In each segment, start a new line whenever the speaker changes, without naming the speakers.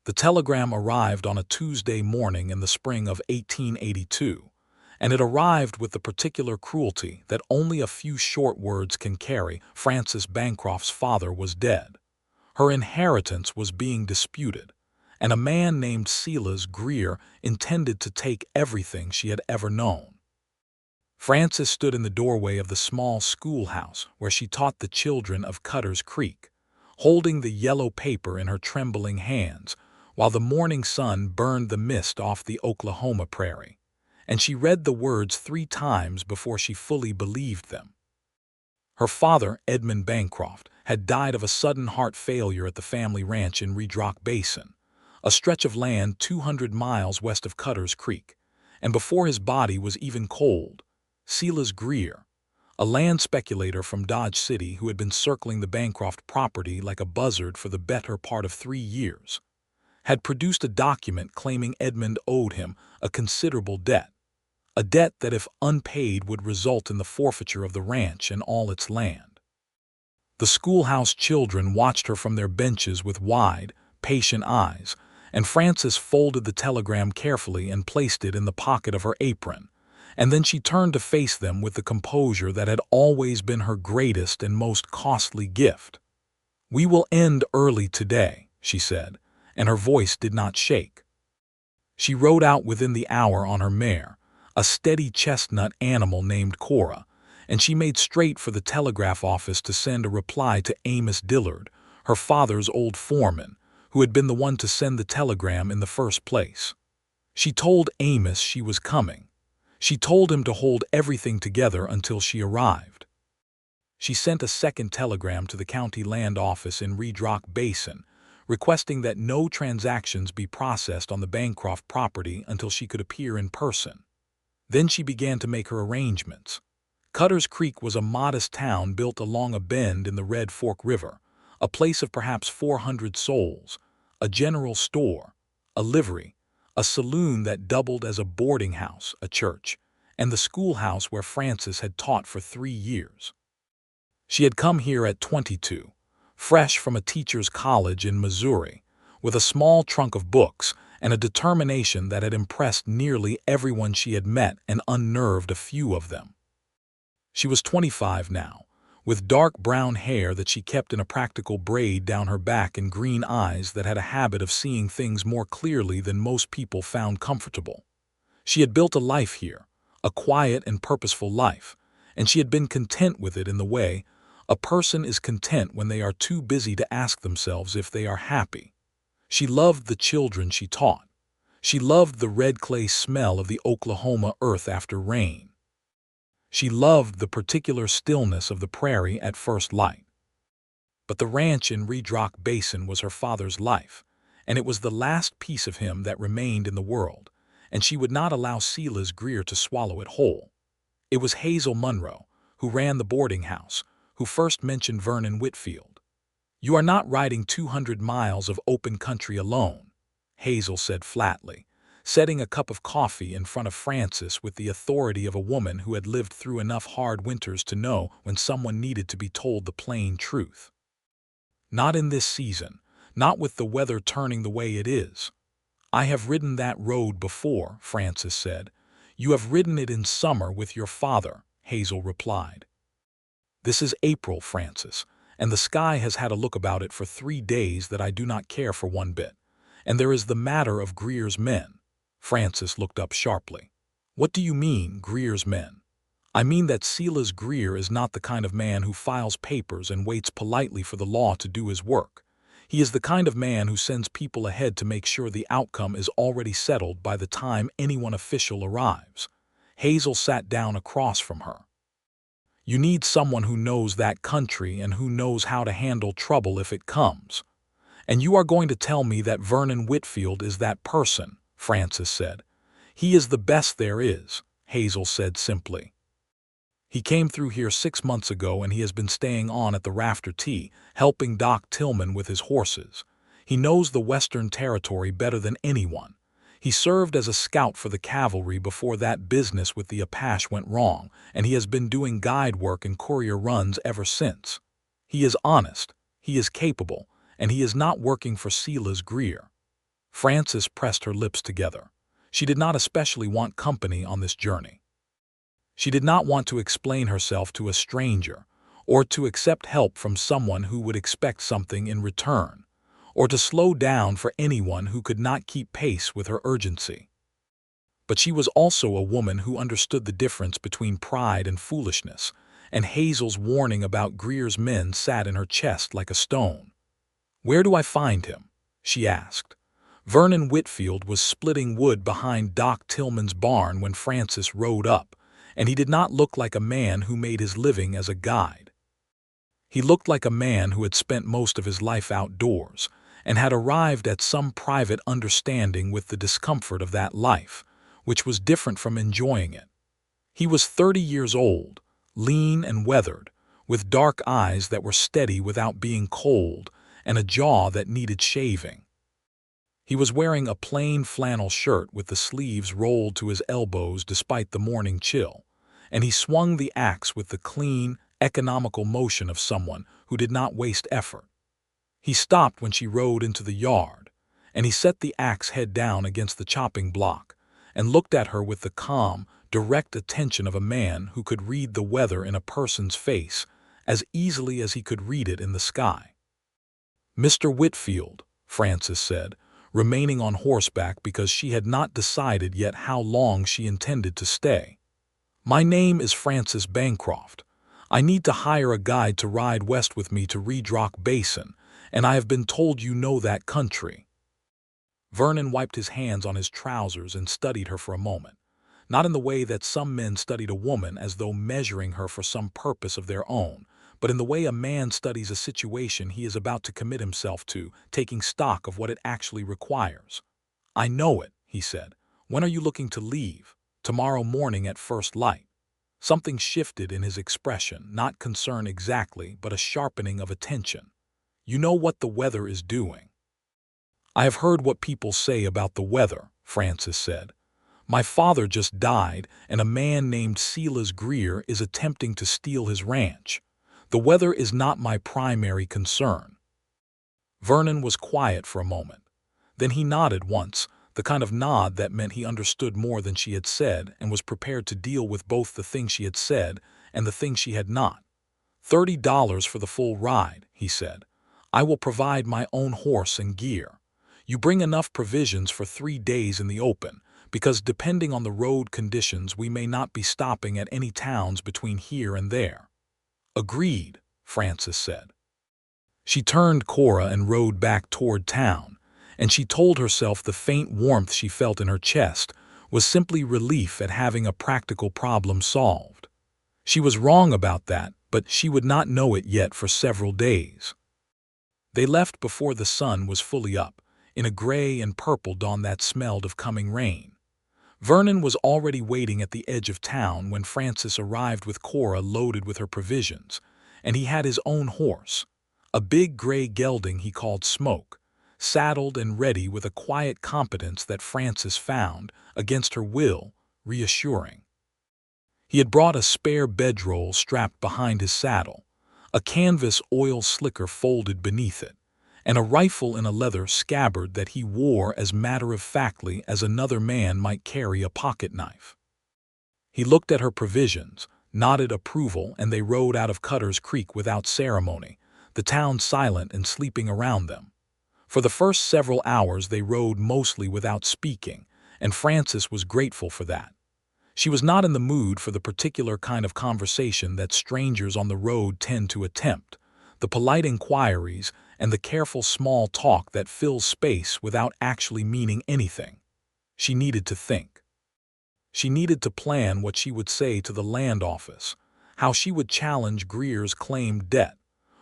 The telegram arrived on a Tuesday morning in the spring of 1882, and it arrived with the particular cruelty that only a few short words can carry. Frances Bancroft's father was dead. Her inheritance was being disputed, and a man named Silas Greer intended to take everything she had ever known. Frances stood in the doorway of the small schoolhouse where she taught the children of Cutter's Creek, holding the yellow paper in her trembling hands, while the morning sun burned the mist off the Oklahoma prairie, and she read the words 3 times before she fully believed them. Her father, Edmund Bancroft, had died of a sudden heart failure at the family ranch in Red Rock Basin, a stretch of land 200 miles west of Cutter's Creek, and before his body was even cold, Silas Greer, a land speculator from Dodge City who had been circling the Bancroft property like a buzzard for the better part of 3 years, had produced a document claiming Edmund owed him a considerable debt, a debt that if unpaid would result in the forfeiture of the ranch and all its land. The schoolhouse children watched her from their benches with wide, patient eyes, and Frances folded the telegram carefully and placed it in the pocket of her apron, and then she turned to face them with the composure that had always been her greatest and most costly gift. "We will end early today," she said, and her voice did not shake. She rode out within the hour on her mare, a steady chestnut animal named Cora, and she made straight for the telegraph office to send a reply to Amos Dillard, her father's old foreman, who had been the one to send the telegram in the first place. She told Amos she was coming. She told him to hold everything together until she arrived. She sent a second telegram to the county land office in Red Rock Basin, requesting that no transactions be processed on the Bancroft property until she could appear in person. Then she began to make her arrangements. Cutter's Creek was a modest town built along a bend in the Red Fork River, a place of perhaps 400 souls, a general store, a livery, a saloon that doubled as a boarding house, a church, and the schoolhouse where Frances had taught for 3 years. She had come here at 22, fresh from a teacher's college in Missouri, with a small trunk of books and a determination that had impressed nearly everyone she had met and unnerved a few of them. She was 25 now, with dark brown hair that she kept in a practical braid down her back and green eyes that had a habit of seeing things more clearly than most people found comfortable. She had built a life here, a quiet and purposeful life, and she had been content with it in the way a person is content when they are too busy to ask themselves if they are happy. She loved the children she taught. She loved the red clay smell of the Oklahoma earth after rain. She loved the particular stillness of the prairie at first light. But the ranch in Red Rock Basin was her father's life, and it was the last piece of him that remained in the world, and she would not allow Silas Greer to swallow it whole. It was Hazel Munro, who ran the boarding house, who first mentioned Vernon Whitfield. "You are not riding 200 miles of open country alone," Hazel said flatly, setting a cup of coffee in front of Frances with the authority of a woman who had lived through enough hard winters to know when someone needed to be told the plain truth. "Not in this season, not with the weather turning the way it is." "I have ridden that road before," Frances said. "You have ridden it in summer with your father," Hazel replied. "This is April, Frances, and the sky has had a look about it for 3 days that I do not care for one bit. And there is the matter of Greer's men." Frances looked up sharply. "What do you mean, Greer's men?" "I mean that Silas Greer is not the kind of man who files papers and waits politely for the law to do his work. He is the kind of man who sends people ahead to make sure the outcome is already settled by the time anyone official arrives." Hazel sat down across from her. "You need someone who knows that country and who knows how to handle trouble if it comes. And you are going to tell me that Vernon Whitfield is that person," Frances said. "He is the best there is," Hazel said simply. "He came through here 6 months ago and he has been staying on at the Rafter Tea, helping Doc Tillman with his horses. He knows the Western Territory better than anyone. He served as a scout for the cavalry before that business with the Apache went wrong, and he has been doing guide work and courier runs ever since. He is honest, he is capable, and he is not working for Silas Greer." Frances pressed her lips together. She did not especially want company on this journey. She did not want to explain herself to a stranger, or to accept help from someone who would expect something in return, or to slow down for anyone who could not keep pace with her urgency. But she was also a woman who understood the difference between pride and foolishness, and Hazel's warning about Greer's men sat in her chest like a stone. "Where do I find him?" she asked. Vernon Whitfield was splitting wood behind Doc Tillman's barn when Frances rode up, and he did not look like a man who made his living as a guide. He looked like a man who had spent most of his life outdoors, and had arrived at some private understanding with the discomfort of that life, which was different from enjoying it. He was 30 years old, lean and weathered, with dark eyes that were steady without being cold, and a jaw that needed shaving. He was wearing a plain flannel shirt with the sleeves rolled to his elbows despite the morning chill, and he swung the axe with the clean, economical motion of someone who did not waste effort. He stopped when she rode into the yard, and he set the axe head down against the chopping block, and looked at her with the calm, direct attention of a man who could read the weather in a person's face as easily as he could read it in the sky. "Mr. Whitfield," Frances said, remaining on horseback because she had not decided yet how long she intended to stay. "My name is Frances Bancroft. I need to hire a guide to ride west with me to Reed Rock Basin, and I have been told you know that country." Vernon wiped his hands on his trousers and studied her for a moment, not in the way that some men studied a woman as though measuring her for some purpose of their own, but in the way a man studies a situation he is about to commit himself to, taking stock of what it actually requires. "I know it," he said. "When are you looking to leave?" "Tomorrow morning at first light." Something shifted in his expression, not concern exactly, but a sharpening of attention. "You know what the weather is doing." "I have heard what people say about the weather," Frances said. "My father just died, and a man named Silas Greer is attempting to steal his ranch. The weather is not my primary concern." Vernon was quiet for a moment. Then he nodded once, the kind of nod that meant he understood more than she had said and was prepared to deal with both the thing she had said and the thing she had not. $30 for the full ride," he said. "I will provide my own horse and gear. You bring enough provisions for 3 days in the open, because depending on the road conditions we may not be stopping at any towns between here and there." "Agreed," Frances said. She turned Cora and rode back toward town, and she told herself the faint warmth she felt in her chest was simply relief at having a practical problem solved. She was wrong about that, but she would not know it yet for several days. They left before the sun was fully up, in a gray and purple dawn that smelled of coming rain. Vernon was already waiting at the edge of town when Frances arrived with Cora loaded with her provisions, and he had his own horse, a big gray gelding he called Smoke, saddled and ready with a quiet competence that Frances found, against her will, reassuring. He had brought a spare bedroll strapped behind his saddle, a canvas oil slicker folded beneath it, and a rifle in a leather scabbard that he wore as matter-of-factly as another man might carry a pocket knife. He looked at her provisions, nodded approval, and they rode out of Cutter's Creek without ceremony, the town silent and sleeping around them. For the first several hours they rode mostly without speaking, and Frances was grateful for that. She was not in the mood for the particular kind of conversation that strangers on the road tend to attempt, the polite inquiries and the careful small talk that fills space without actually meaning anything. She needed to think. She needed to plan what she would say to the land office, how she would challenge Greer's claimed debt,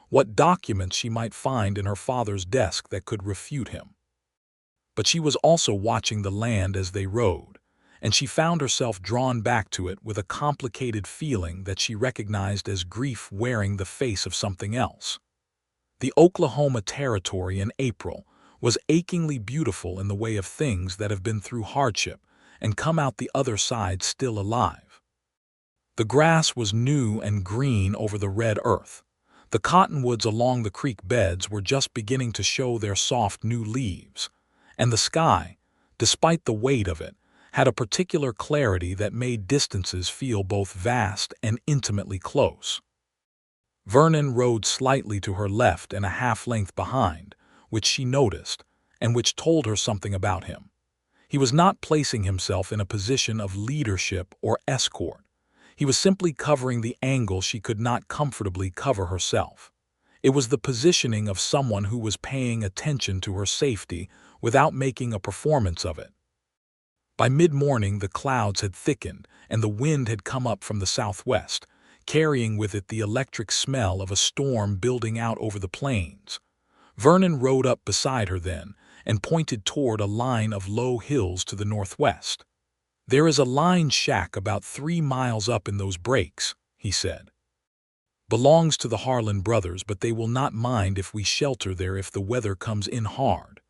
what documents she might find in her father's desk that could refute him. But she was also watching the land as they rode, and she found herself drawn back to it with a complicated feeling that she recognized as grief wearing the face of something else. The Oklahoma Territory in April was achingly beautiful in the way of things that have been through hardship and come out the other side still alive. The grass was new and green over the red earth. The cottonwoods along the creek beds were just beginning to show their soft new leaves, And the sky, despite the weight of it, had a particular clarity that made distances feel both vast and intimately close. Vernon rode slightly to her left and a half-length behind, which she noticed, and which told her something about him. He was not placing himself in a position of leadership or escort. He was simply covering the angle she could not comfortably cover herself. It was the positioning of someone who was paying attention to her safety without making a performance of it. By mid-morning, the clouds had thickened and the wind had come up from the southwest, carrying with it the electric smell of a storm building out over the plains. Vernon rode up beside her then and pointed toward a line of low hills to the northwest. "There is a line shack about 3 miles up in those breaks," he said. "Belongs to the Harlan brothers, but they will not mind if we shelter there if the weather comes in hard."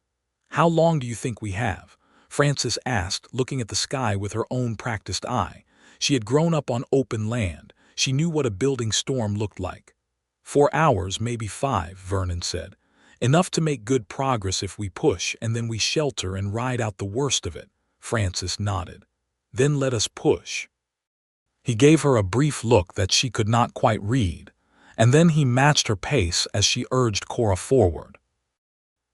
"How long do you think we have?" Frances asked, looking at the sky with her own practiced eye. She had grown up on open land. She knew what a building storm looked like. 4 hours, maybe 5, Vernon said. "Enough to make good progress if we push, and then we shelter and ride out the worst of it." Frances nodded. "Then let us push." He gave her a brief look that she could not quite read, and then he matched her pace as she urged Cora forward.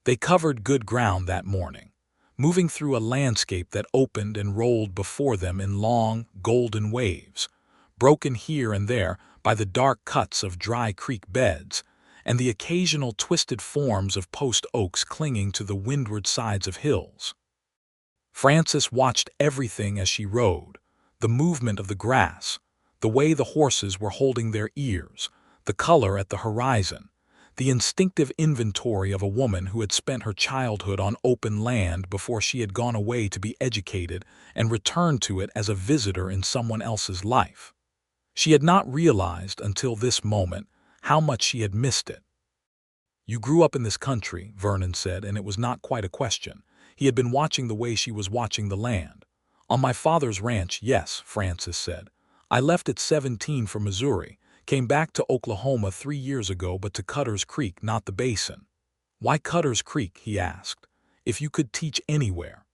They covered good ground that morning, moving through a landscape that opened and rolled before them in long, golden waves, broken here and there by the dark cuts of dry creek beds and the occasional twisted forms of post oaks clinging to the windward sides of hills. Frances watched everything as she rode, the movement of the grass, the way the horses were holding their ears, the color at the horizon, the instinctive inventory of a woman who had spent her childhood on open land before she had gone away to be educated and returned to it as a visitor in someone else's life. She had not realized until this moment how much she had missed it. "You grew up in this country," Vernon said, and it was not quite a question. He had been watching the way she was watching the land. "On my father's ranch, yes," Frances said. "I left at 17 for Missouri, came back to Oklahoma 3 years ago, but to Cutter's Creek, not the Basin." "Why Cutter's Creek?" he asked. "If you could teach anywhere."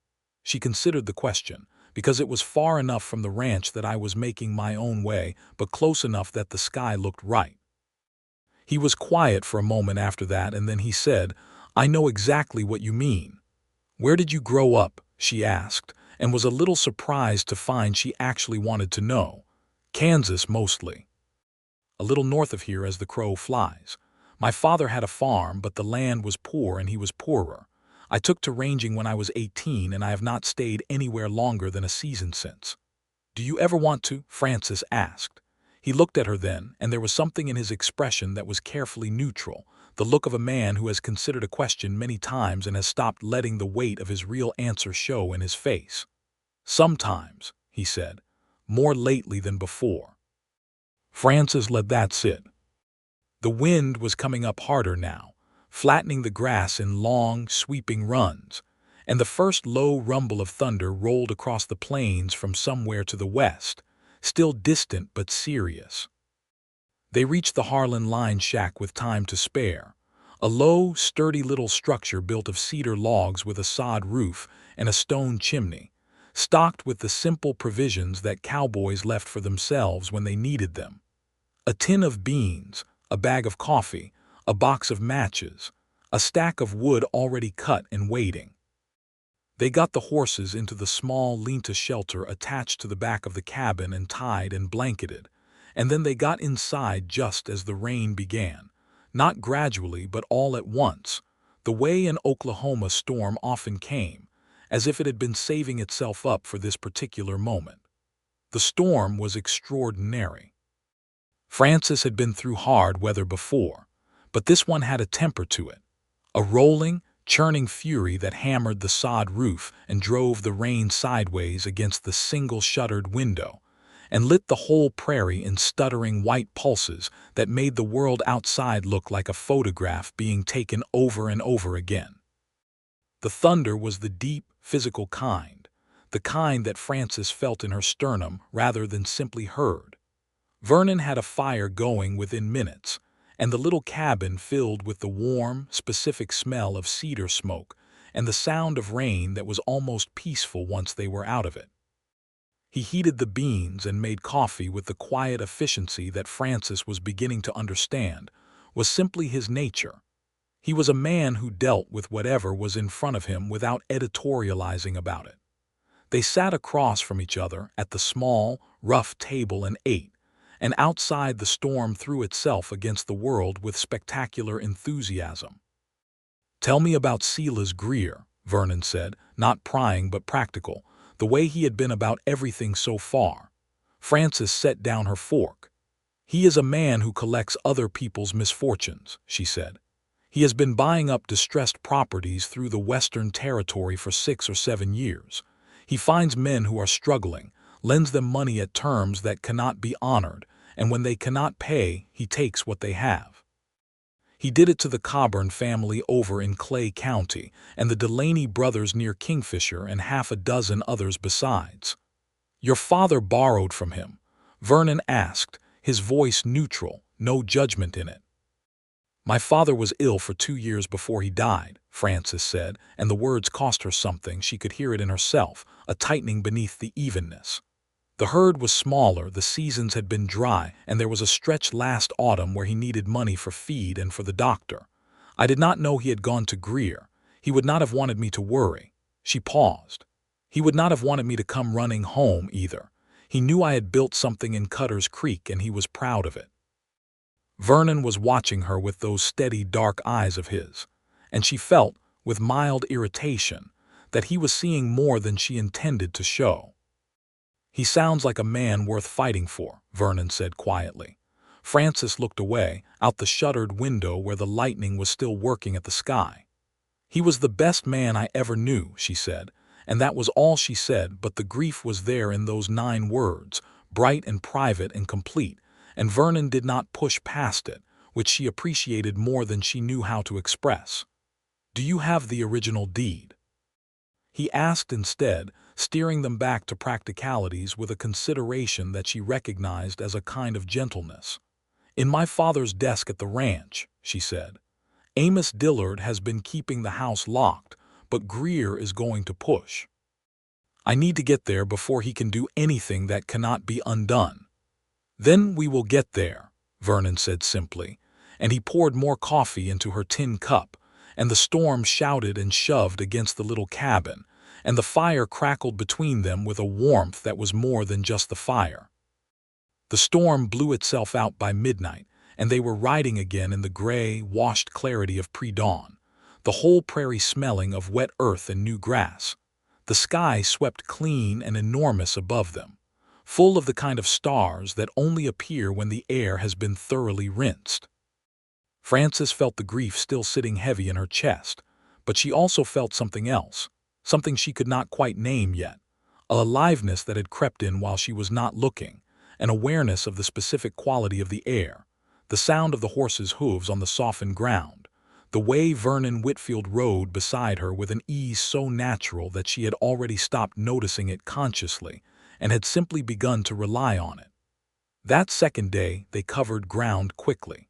She considered the question. "Because it was far enough from the ranch that I was making my own way, but close enough that the sky looked right." He was quiet for a moment after that, and then he said, "I know exactly what you mean." "Where did you grow up?" she asked, and was a little surprised to find she actually wanted to know. "Kansas, mostly. A little north of here as the crow flies. My father had a farm, but the land was poor and he was poorer. I took to ranging when I was 18, and I have not stayed anywhere longer than a season since." "Do you ever want to?" Frances asked. He looked at her then, and there was something in his expression that was carefully neutral, the look of a man who has considered a question many times and has stopped letting the weight of his real answer show in his face. "Sometimes," he said, "more lately than before." Frances let that sit. The wind was coming up harder now, flattening the grass in long, sweeping runs, and the first low rumble of thunder rolled across the plains from somewhere to the west, still distant but serious. They reached the Harlan line shack with time to spare, a low, sturdy little structure built of cedar logs with a sod roof and a stone chimney, stocked with the simple provisions that cowboys left for themselves when they needed them. A tin of beans, a bag of coffee, a box of matches, a stack of wood already cut and waiting. They got the horses into the small lean-to shelter attached to the back of the cabin and tied and blanketed, and then they got inside just as the rain began, not gradually but all at once, the way an Oklahoma storm often came, as if it had been saving itself up for this particular moment. The storm was extraordinary. Frances had been through hard weather before, but this one had a temper to it, a rolling, churning fury that hammered the sod roof and drove the rain sideways against the single-shuttered window, and lit the whole prairie in stuttering white pulses that made the world outside look like a photograph being taken over and over again. The thunder was the deep, physical kind, the kind that Frances felt in her sternum rather than simply heard. Vernon had a fire going within minutes, and the little cabin filled with the warm, specific smell of cedar smoke and the sound of rain that was almost peaceful once they were out of it. He heated the beans and made coffee with the quiet efficiency that Frances was beginning to understand was simply his nature. He was a man who dealt with whatever was in front of him without editorializing about it. They sat across from each other at the small, rough table and ate, and outside the storm threw itself against the world with spectacular enthusiasm. "Tell me about Silas Greer," Vernon said, not prying but practical, the way he had been about everything so far. Frances set down her fork. "He is a man who collects other people's misfortunes," she said. "He has been buying up distressed properties through the Western Territory for 6 or 7 years. He finds men who are struggling, lends them money at terms that cannot be honored, and when they cannot pay, he takes what they have. He did it to the Coburn family over in Clay County, and the Delaney brothers near Kingfisher, and half a dozen others besides." "Your father borrowed from him?" Vernon asked, his voice neutral, no judgment in it. "My father was ill for 2 years before he died," Frances said, and the words cost her something. She could hear it in herself, a tightening beneath the evenness. The herd was smaller, the seasons had been dry, and there was a stretch last autumn where he needed money for feed and for the doctor. "I did not know he had gone to Greer. He would not have wanted me to worry." She paused. "He would not have wanted me to come running home, either. He knew I had built something in Cutter's Creek, and he was proud of it." Vernon was watching her with those steady, dark eyes of his, and she felt, with mild irritation, that he was seeing more than she intended to show. "He sounds like a man worth fighting for," Vernon said quietly. Frances looked away, out the shuttered window where the lightning was still working at the sky. "He was the best man I ever knew," she said, and that was all she said, but the grief was there in those 9 words, bright and private and complete, and Vernon did not push past it, which she appreciated more than she knew how to express. "Do you have the original deed?" he asked instead, steering them back to practicalities with a consideration that she recognized as a kind of gentleness. "In my father's desk at the ranch," she said. "Amos Dillard has been keeping the house locked, but Greer is going to push. I need to get there before he can do anything that cannot be undone." "Then we will get there," Vernon said simply, and he poured more coffee into her tin cup, and the storm shouted and shoved against the little cabin, and the fire crackled between them with a warmth that was more than just the fire. The storm blew itself out by midnight, and they were riding again in the gray, washed clarity of pre-dawn, the whole prairie smelling of wet earth and new grass. The sky swept clean and enormous above them, full of the kind of stars that only appear when the air has been thoroughly rinsed. Frances felt the grief still sitting heavy in her chest, but she also felt something else, something she could not quite name yet, a aliveness that had crept in while she was not looking, an awareness of the specific quality of the air, the sound of the horse's hooves on the softened ground, the way Vernon Whitfield rode beside her with an ease so natural that she had already stopped noticing it consciously and had simply begun to rely on it. That second day they covered ground quickly.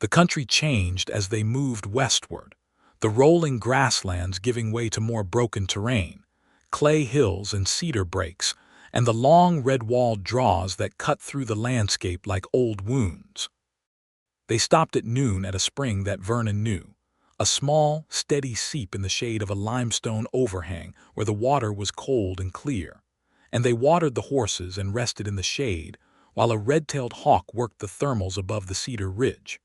The country changed as they moved westward, the rolling grasslands giving way to more broken terrain, clay hills and cedar breaks, and the long red-walled draws that cut through the landscape like old wounds. They stopped at noon at a spring that Vernon knew, a small, steady seep in the shade of a limestone overhang where the water was cold and clear, and they watered the horses and rested in the shade while a red-tailed hawk worked the thermals above the cedar ridge.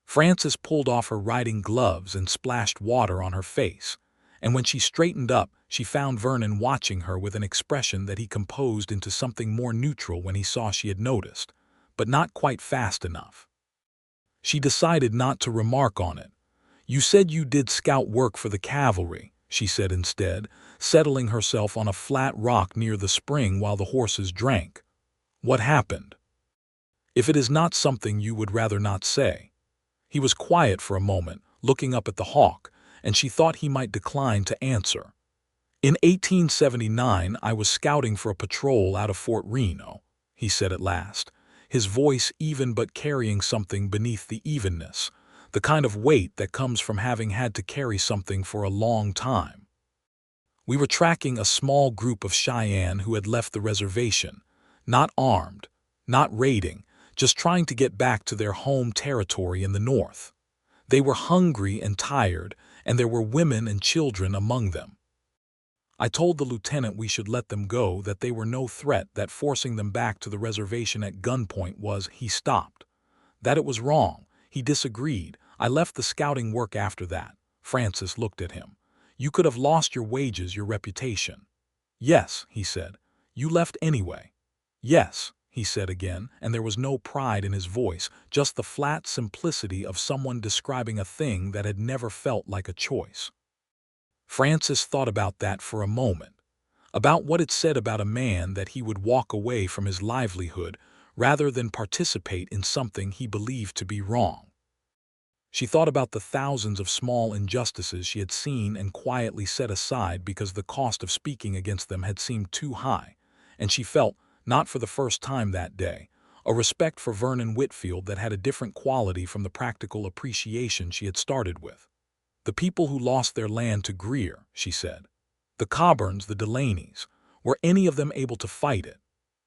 Frances pulled off her riding gloves and splashed water on her face, and when she straightened up, she found Vernon watching her with an expression that he composed into something more neutral when he saw she had noticed, but not quite fast enough. She decided not to remark on it. "You said you did scout work for the cavalry," she said instead, settling herself on a flat rock near the spring while the horses drank. "What happened?" "If it is not something you would rather not say." He was quiet for a moment, looking up at the hawk, and she thought he might decline to answer. "In 1879 I was scouting for a patrol out of Fort Reno," he said at last, his voice even but carrying something beneath the evenness, the kind of weight that comes from having had to carry something for a long time. We were tracking a small group of Cheyenne who had left the reservation, not armed, not raiding, just trying to get back to their home territory in the north. They were hungry and tired, and there were women and children among them. I told the lieutenant we should let them go, that they were no threat, that forcing them back to the reservation at gunpoint was— He stopped. That it was wrong. He disagreed. I left the scouting work after that. Frances looked at him. You could have lost your wages, your reputation. Yes, he said. You left anyway. Yes, he said again, and there was no pride in his voice, just the flat simplicity of someone describing a thing that had never felt like a choice. Frances thought about that for a moment, about what it said about a man that he would walk away from his livelihood rather than participate in something he believed to be wrong. She thought about the thousands of small injustices she had seen and quietly set aside because the cost of speaking against them had seemed too high, and she felt, not for the first time that day, a respect for Vernon Whitfield that had a different quality from the practical appreciation she had started with. The people who lost their land to Greer, she said. The Coburns, the Delaneys, were any of them able to fight it?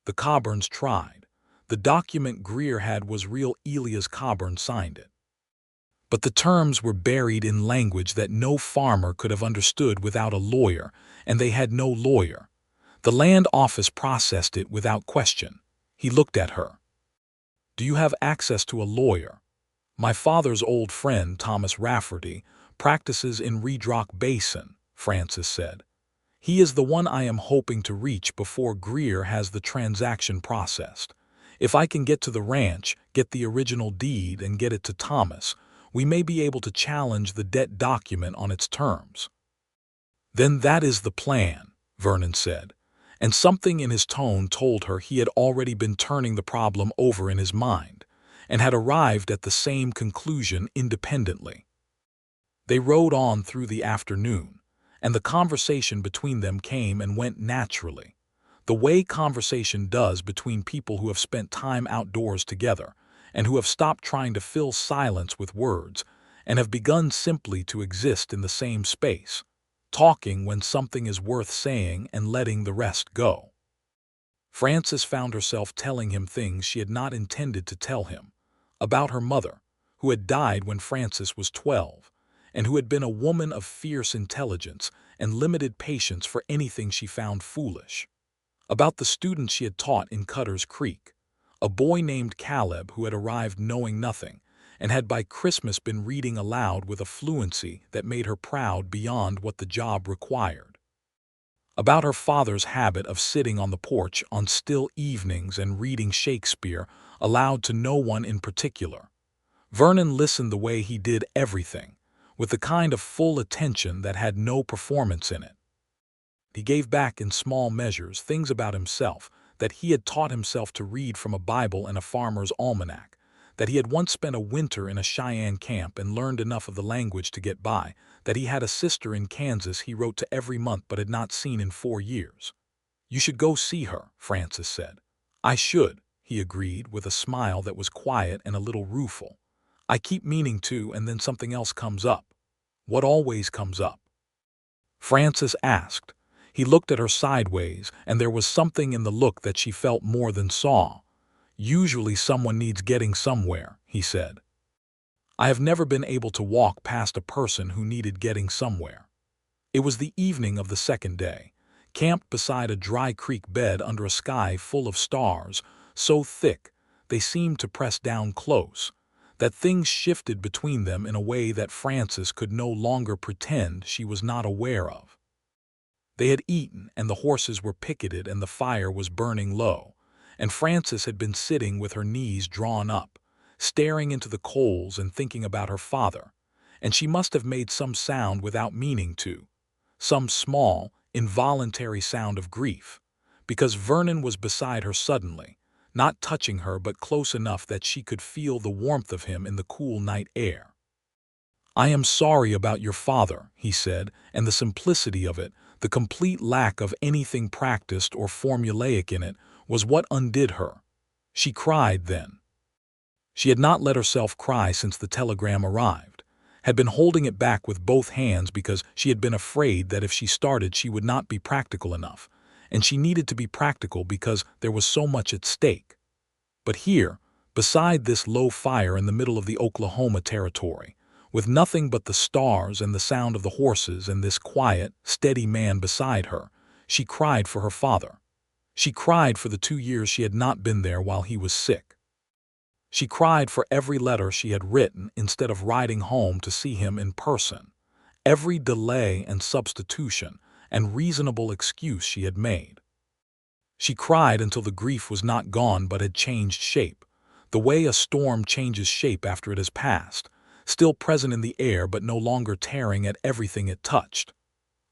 The Coburns tried. The document Greer had was real. Elias Coburn signed it. But the terms were buried in language that no farmer could have understood without a lawyer, and they had no lawyer. The land office processed it without question. He looked at her. Do you have access to a lawyer? My father's old friend, Thomas Rafferty, practices in Redrock Basin, Frances said. He is the one I am hoping to reach before Greer has the transaction processed. If I can get to the ranch, get the original deed, and get it to Thomas, we may be able to challenge the debt document on its terms. Then that is the plan, Vernon said, and something in his tone told her he had already been turning the problem over in his mind, and had arrived at the same conclusion independently. They rode on through the afternoon, and the conversation between them came and went naturally, the way conversation does between people who have spent time outdoors together, and who have stopped trying to fill silence with words, and have begun simply to exist in the same space, talking when something is worth saying and letting the rest go. Frances found herself telling him things she had not intended to tell him, about her mother, who had died when Frances was 12, and who had been a woman of fierce intelligence and limited patience for anything she found foolish, about the students she had taught in Cutter's Creek, a boy named Caleb who had arrived knowing nothing, and had by Christmas been reading aloud with a fluency that made her proud beyond what the job required. About her father's habit of sitting on the porch on still evenings and reading Shakespeare aloud to no one in particular. Vernon listened the way he did everything, with the kind of full attention that had no performance in it. He gave back in small measures things about himself, that he had taught himself to read from a Bible and a farmer's almanac, that he had once spent a winter in a Cheyenne camp and learned enough of the language to get by, that he had a sister in Kansas he wrote to every month but had not seen in 4 years. You should go see her, Frances said. I should, he agreed, with a smile that was quiet and a little rueful. I keep meaning to, and then something else comes up. What always comes up? Frances asked. He looked at her sideways, and there was something in the look that she felt more than saw. Usually someone needs getting somewhere, he said. I have never been able to walk past a person who needed getting somewhere. It was the evening of the second day, camped beside a dry creek bed under a sky full of stars, so thick they seemed to press down close, that things shifted between them in a way that Frances could no longer pretend she was not aware of. They had eaten, and the horses were picketed, and the fire was burning low, and Frances had been sitting with her knees drawn up, staring into the coals and thinking about her father, and she must have made some sound without meaning to, some small, involuntary sound of grief, because Vernon was beside her suddenly, not touching her but close enough that she could feel the warmth of him in the cool night air. I am sorry about your father, he said, and the simplicity of it, the complete lack of anything practiced or formulaic in it, was what undid her. She cried then. She had not let herself cry since the telegram arrived, had been holding it back with both hands because she had been afraid that if she started she would not be practical enough, and she needed to be practical because there was so much at stake. But here, beside this low fire in the middle of the Oklahoma territory, with nothing but the stars and the sound of the horses and this quiet, steady man beside her, she cried for her father. She cried for the 2 years she had not been there while he was sick. She cried for every letter she had written instead of riding home to see him in person, every delay and substitution and reasonable excuse she had made. She cried until the grief was not gone but had changed shape, the way a storm changes shape after it has passed, still present in the air but no longer tearing at everything it touched.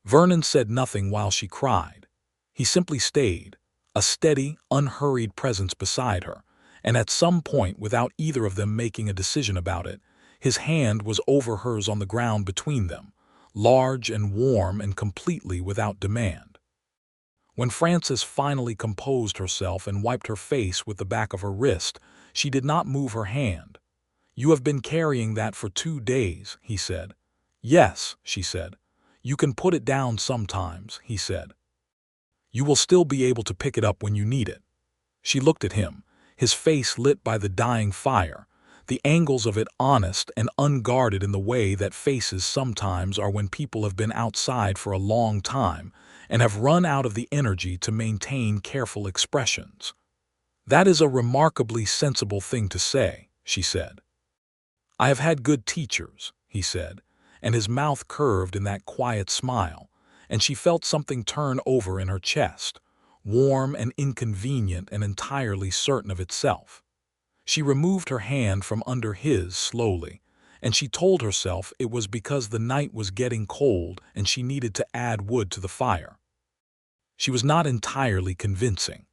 Vernon said nothing while she cried. He simply stayed, a steady, unhurried presence beside her, and at some point, without either of them making a decision about it, his hand was over hers on the ground between them, large and warm and completely without demand. When Frances finally composed herself and wiped her face with the back of her wrist, she did not move her hand. "You have been carrying that for 2 days," he said. "Yes," she said. "You can put it down sometimes," he said. "You will still be able to pick it up when you need it." She looked at him, his face lit by the dying fire, the angles of it honest and unguarded in the way that faces sometimes are when people have been outside for a long time and have run out of the energy to maintain careful expressions. "That is a remarkably sensible thing to say," she said. "I have had good teachers," he said, and his mouth curved in that quiet smile, and she felt something turn over in her chest, warm and inconvenient and entirely certain of itself. She removed her hand from under his slowly, and she told herself it was because the night was getting cold and she needed to add wood to the fire. She was not entirely convincing.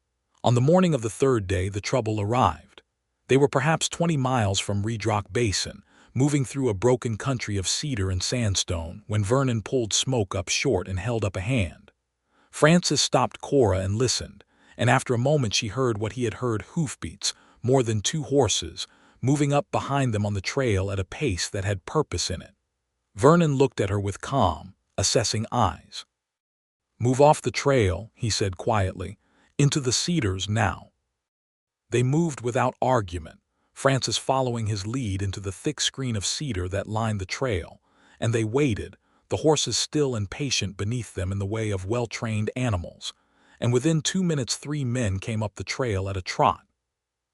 On the morning of the third day, the trouble arrived. They were perhaps 20 miles from Red Rock Basin, moving through a broken country of cedar and sandstone, when Vernon pulled Smoke up short and held up a hand. Frances stopped Cora and listened, and after a moment she heard what he had heard: hoofbeats, more than 2 horses, moving up behind them on the trail at a pace that had purpose in it. Vernon looked at her with calm, assessing eyes. "Move off the trail," he said quietly, "into the cedars now." They moved without argument, Frances following his lead into the thick screen of cedar that lined the trail, and they waited, the horses still and patient beneath them in the way of well-trained animals, and within 2 minutes 3 men came up the trail at a trot.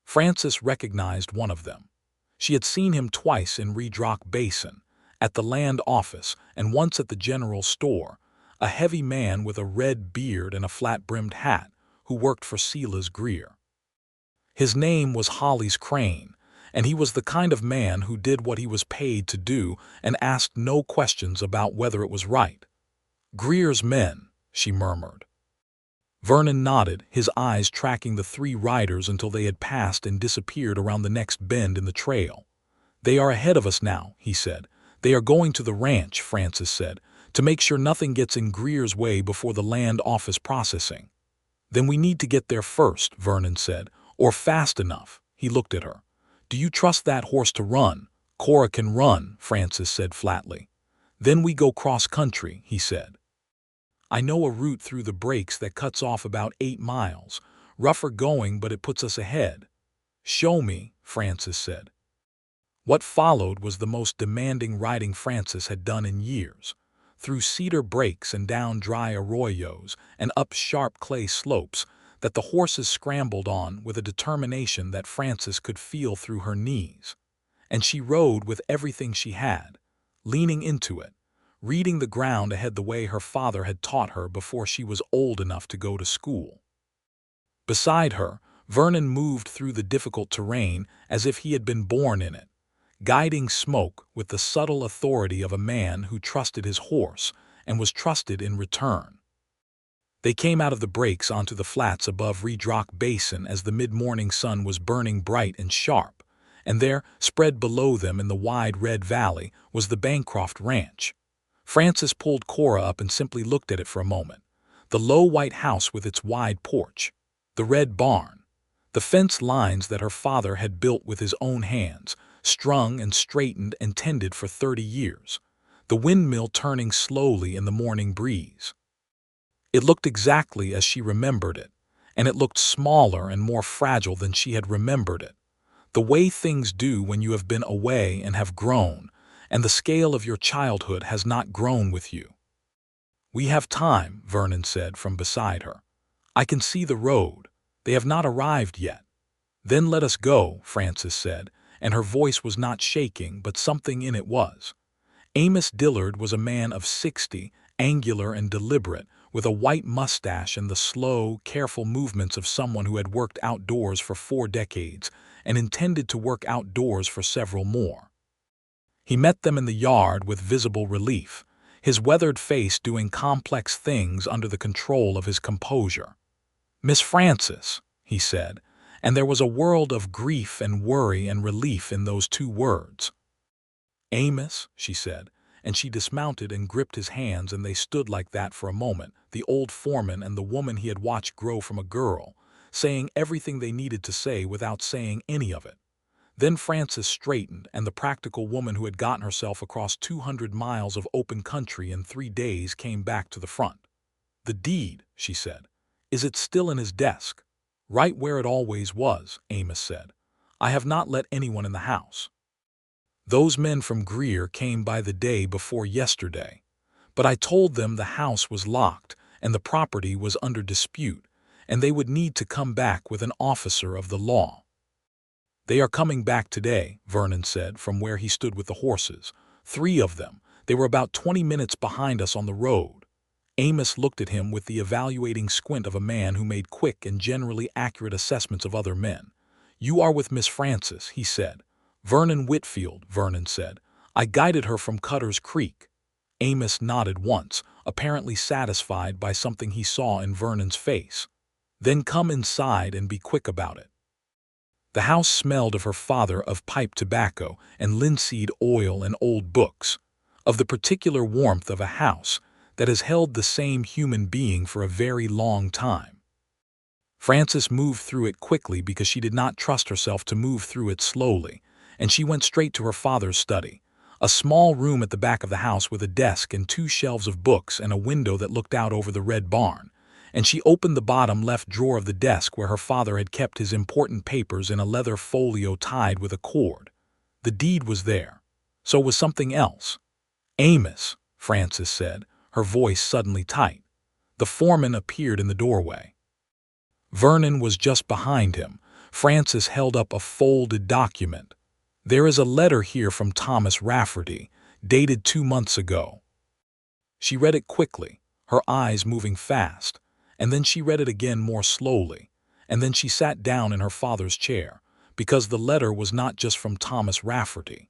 Frances recognized one of them. She had seen him twice in Red Rock Basin, at the land office and once at the general store, a heavy man with a red beard and a flat-brimmed hat who worked for Silas Greer. His name was Hollis Crane, and he was the kind of man who did what he was paid to do and asked no questions about whether it was right. "Greer's men," she murmured. Vernon nodded, his eyes tracking the 3 riders until they had passed and disappeared around the next bend in the trail. "They are ahead of us now," he said. "They are going to the ranch," Frances said, "to make sure nothing gets in Greer's way before the land office processing." "Then we need to get there first," Vernon said, "or fast enough." He looked at her. "Do you trust that horse to run?" "Cora can run," Frances said flatly. "Then we go cross-country," he said. "I know a route through the breaks that cuts off about 8 miles. Rougher going, but it puts us ahead." "Show me," Frances said. What followed was the most demanding riding Frances had done in years. Through cedar breaks and down dry arroyos and up sharp clay slopes that the horses scrambled on with a determination that Frances could feel through her knees. And she rode with everything she had, leaning into it, reading the ground ahead the way her father had taught her before she was old enough to go to school. Beside her, Vernon moved through the difficult terrain as if he had been born in it, guiding Smoke with the subtle authority of a man who trusted his horse and was trusted in return. They came out of the breaks onto the flats above Red Rock Basin as the mid-morning sun was burning bright and sharp, and there, spread below them in the wide red valley, was the Bancroft Ranch. Frances pulled Cora up and simply looked at it for a moment. The low white house with its wide porch, the red barn, The fence lines that her father had built with his own hands, strung and straightened and tended for 30 years. The windmill turning slowly in the morning breeze. It looked exactly as she remembered it, and it looked smaller and more fragile than she had remembered it. The way things do when you have been away and have grown, and the scale of your childhood has not grown with you. "We have time," Vernon said from beside her. "I can see the road. They have not arrived yet." "Then let us go," Frances said, and her voice was not shaking, but something in it was. Amos Dillard was a man of 60, angular and deliberate, with a white mustache and the slow, careful movements of someone who had worked outdoors for 4 decades and intended to work outdoors for several more. He met them in the yard with visible relief, his weathered face doing complex things under the control of his composure. "Miss Frances," he said, and there was a world of grief and worry and relief in those 2 words. "Amos," she said, and she dismounted and gripped his hands, and they stood like that for a moment, the old foreman and the woman he had watched grow from a girl, saying everything they needed to say without saying any of it. Then Frances straightened, and the practical woman who had gotten herself across 200 miles of open country in 3 days came back to the front. "The deed," she said. "Is it still in his desk?" "Right where it always was," Amos said. "I have not let anyone in the house. Those men from Greer came by the day before yesterday, but I told them the house was locked and the property was under dispute, and they would need to come back with an officer of the law." "They are coming back today," Vernon said from where he stood with the horses. "3 of them. They were about 20 minutes behind us on the road." Amos looked at him with the evaluating squint of a man who made quick and generally accurate assessments of other men. "You are with Miss Frances," he said. "Vernon Whitfield," Vernon said. "I guided her from Cutter's Creek." Amos nodded once, apparently satisfied by something he saw in Vernon's face. "Then come inside and be quick about it." The house smelled of her father, of pipe tobacco and linseed oil and old books, of the particular warmth of a house that has held the same human being for a very long time. Frances moved through it quickly because she did not trust herself to move through it slowly, and she went straight to her father's study, a small room at the back of the house with a desk and 2 shelves of books and a window that looked out over the red barn, and she opened the bottom left drawer of the desk where her father had kept his important papers in a leather folio tied with a cord. The deed was there. So was something else. "Amos," Frances said, her voice suddenly tight. The foreman appeared in the doorway. Vernon was just behind him. Frances held up a folded document. "There is a letter here from Thomas Rafferty, dated 2 months ago." She read it quickly, her eyes moving fast, and then she read it again more slowly, and then she sat down in her father's chair, because the letter was not just from Thomas Rafferty.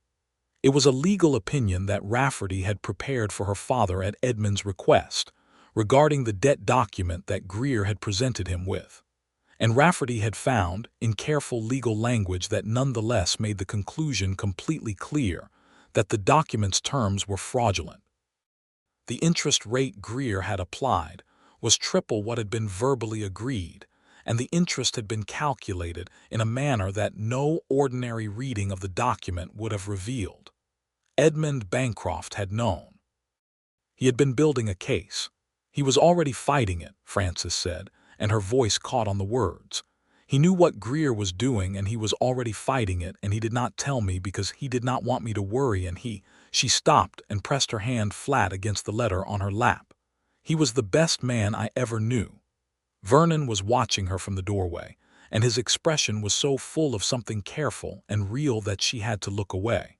It was a legal opinion that Rafferty had prepared for her father at Edmund's request, regarding the debt document that Greer had presented him with. And Rafferty had found, in careful legal language that nonetheless made the conclusion completely clear, that the document's terms were fraudulent. The interest rate Greer had applied was triple what had been verbally agreed, and the interest had been calculated in a manner that no ordinary reading of the document would have revealed. Edmund Bancroft had known. He had been building a case. He was already fighting it, Frances said, and her voice caught on the words. "He knew what Greer was doing, and he was already fighting it, and he did not tell me because he did not want me to worry, and he—" She stopped and pressed her hand flat against the letter on her lap. "He was the best man I ever knew." Vernon was watching her from the doorway, and his expression was so full of something careful and real that she had to look away.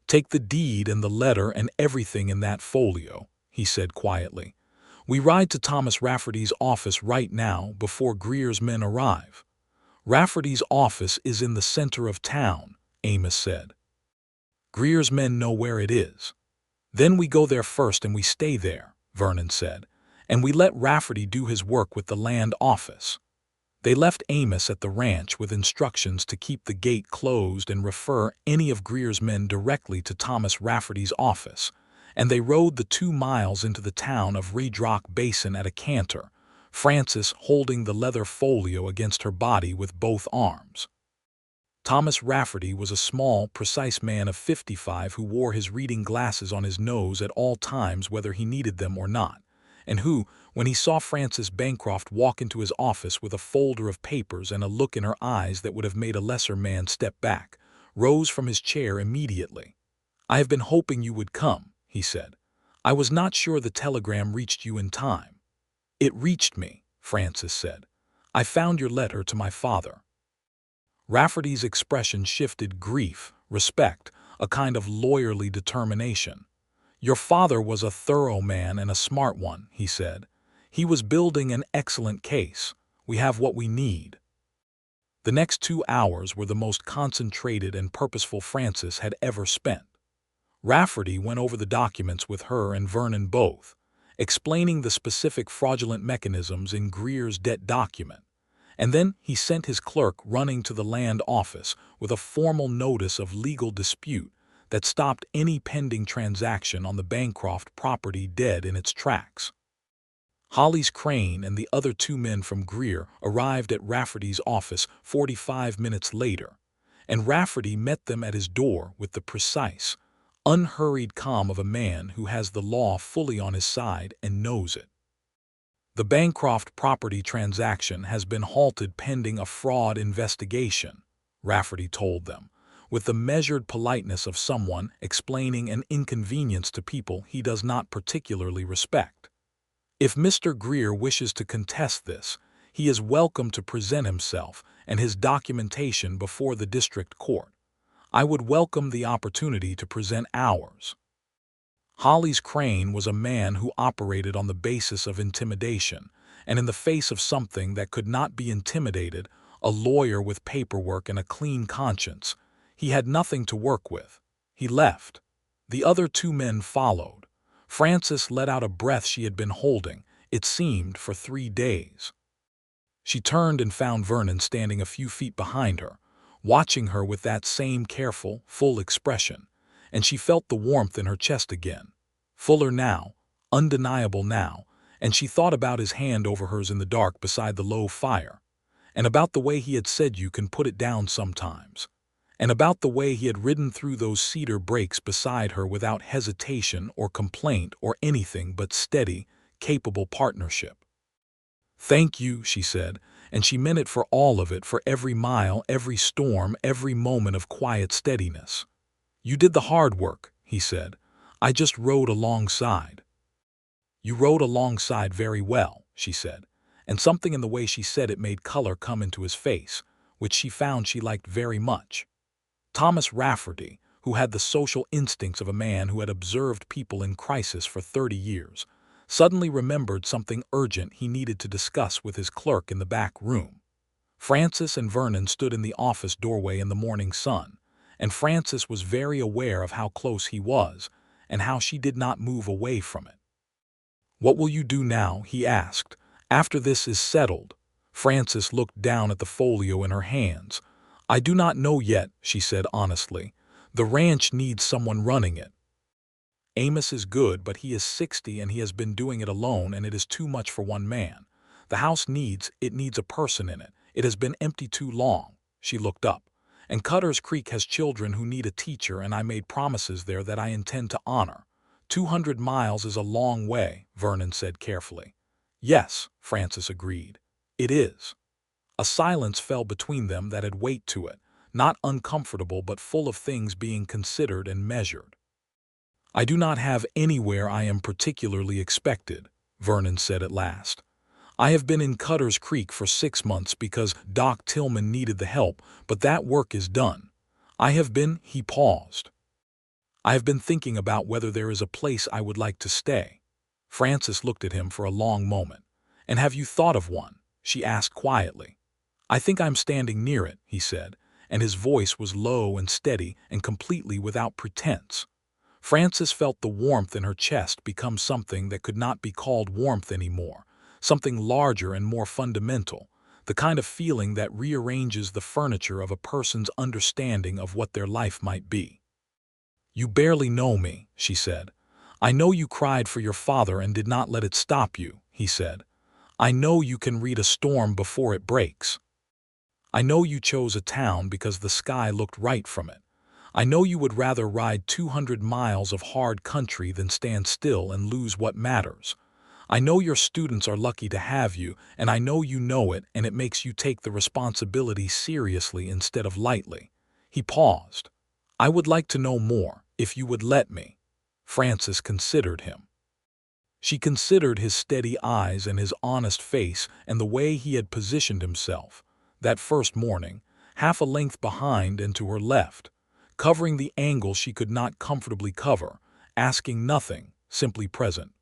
"Take the deed and the letter and everything in that folio," he said quietly. "We ride to Thomas Rafferty's office right now before Greer's men arrive." "Rafferty's office is in the center of town," Amos said. "Greer's men know where it is." "Then we go there first and we stay there," Vernon said, "and we let Rafferty do his work with the land office." They left Amos at the ranch with instructions to keep the gate closed and refer any of Greer's men directly to Thomas Rafferty's office, and they rode the 2 miles into the town of Red Rock Basin at a canter, Frances holding the leather folio against her body with both arms. Thomas Rafferty was a small, precise man of 55 who wore his reading glasses on his nose at all times whether he needed them or not, and who, when he saw Frances Bancroft walk into his office with a folder of papers and a look in her eyes that would have made a lesser man step back, rose from his chair immediately. "I have been hoping you would come," he said. "I was not sure the telegram reached you in time." "It reached me," Frances said. "I found your letter to my father." Rafferty's expression shifted: grief, respect, a kind of lawyerly determination. "Your father was a thorough man and a smart one," he said. "He was building an excellent case. We have what we need." The next 2 hours were the most concentrated and purposeful Frances had ever spent. Rafferty went over the documents with her and Vernon both, explaining the specific fraudulent mechanisms in Greer's debt document. And then he sent his clerk running to the land office with a formal notice of legal dispute that stopped any pending transaction on the Bancroft property dead in its tracks. Hollis Crane and the other 2 men from Greer arrived at Rafferty's office 45 minutes later, and Rafferty met them at his door with the precise, unhurried calm of a man who has the law fully on his side and knows it. "The Bancroft property transaction has been halted pending a fraud investigation," Rafferty told them, with the measured politeness of someone explaining an inconvenience to people he does not particularly respect. "If Mr. Greer wishes to contest this, he is welcome to present himself and his documentation before the district court. I would welcome the opportunity to present ours." Hollis Crane was a man who operated on the basis of intimidation, and in the face of something that could not be intimidated, a lawyer with paperwork and a clean conscience, he had nothing to work with. He left. The other 2 men followed. Frances let out a breath she had been holding, it seemed, for 3 days. She turned and found Vernon standing a few feet behind her, watching her with that same careful, full expression, and she felt the warmth in her chest again, fuller now, undeniable now, and she thought about his hand over hers in the dark beside the low fire, and about the way he had said you can put it down sometimes, and about the way he had ridden through those cedar breaks beside her without hesitation or complaint or anything but steady, capable partnership. "Thank you," she said, and she meant it for all of it, for every mile, every storm, every moment of quiet steadiness. "You did the hard work," he said. "I just rode alongside." "You rode alongside very well," she said, and something in the way she said it made color come into his face, which she found she liked very much. Thomas Rafferty, who had the social instincts of a man who had observed people in crisis for 30 years, suddenly remembered something urgent he needed to discuss with his clerk in the back room. Frances and Vernon stood in the office doorway in the morning sun, and Frances was very aware of how close he was, and how she did not move away from it. "What will you do now?" he asked. "After this is settled?" Frances looked down at the folio in her hands. "I do not know yet," she said honestly. "The ranch needs someone running it. Amos is good, but he is 60 and he has been doing it alone, and it is too much for one man. The house needs a person in it. It has been empty too long." She looked up. "And Cutter's Creek has children who need a teacher, and I made promises there that I intend to honor." 200 miles is a long way," Vernon said carefully. "Yes," Frances agreed. "It is." A silence fell between them that had weight to it, not uncomfortable but full of things being considered and measured. "I do not have anywhere I am particularly expected," Vernon said at last. "I have been in Cutter's Creek for 6 months because Doc Tillman needed the help, but that work is done. He paused. "I have been thinking about whether there is a place I would like to stay." Frances looked at him for a long moment. "And have you thought of one?" she asked quietly. "I think I'm standing near it," he said, and his voice was low and steady and completely without pretense. Frances felt the warmth in her chest become something that could not be called warmth anymore, something larger and more fundamental, the kind of feeling that rearranges the furniture of a person's understanding of what their life might be. "You barely know me," she said. "I know you cried for your father and did not let it stop you," he said. I know you can read a storm before it breaks. I know you chose a town because the sky looked right from it. I know you would rather ride 200 miles of hard country than stand still and lose what matters. I know your students are lucky to have you, and I know you know it, and it makes you take the responsibility seriously instead of lightly." He paused. "I would like to know more, if you would let me." Frances considered him. She considered his steady eyes and his honest face and the way he had positioned himself, that first morning, half a length behind and to her left, covering the angle she could not comfortably cover, asking nothing, simply present.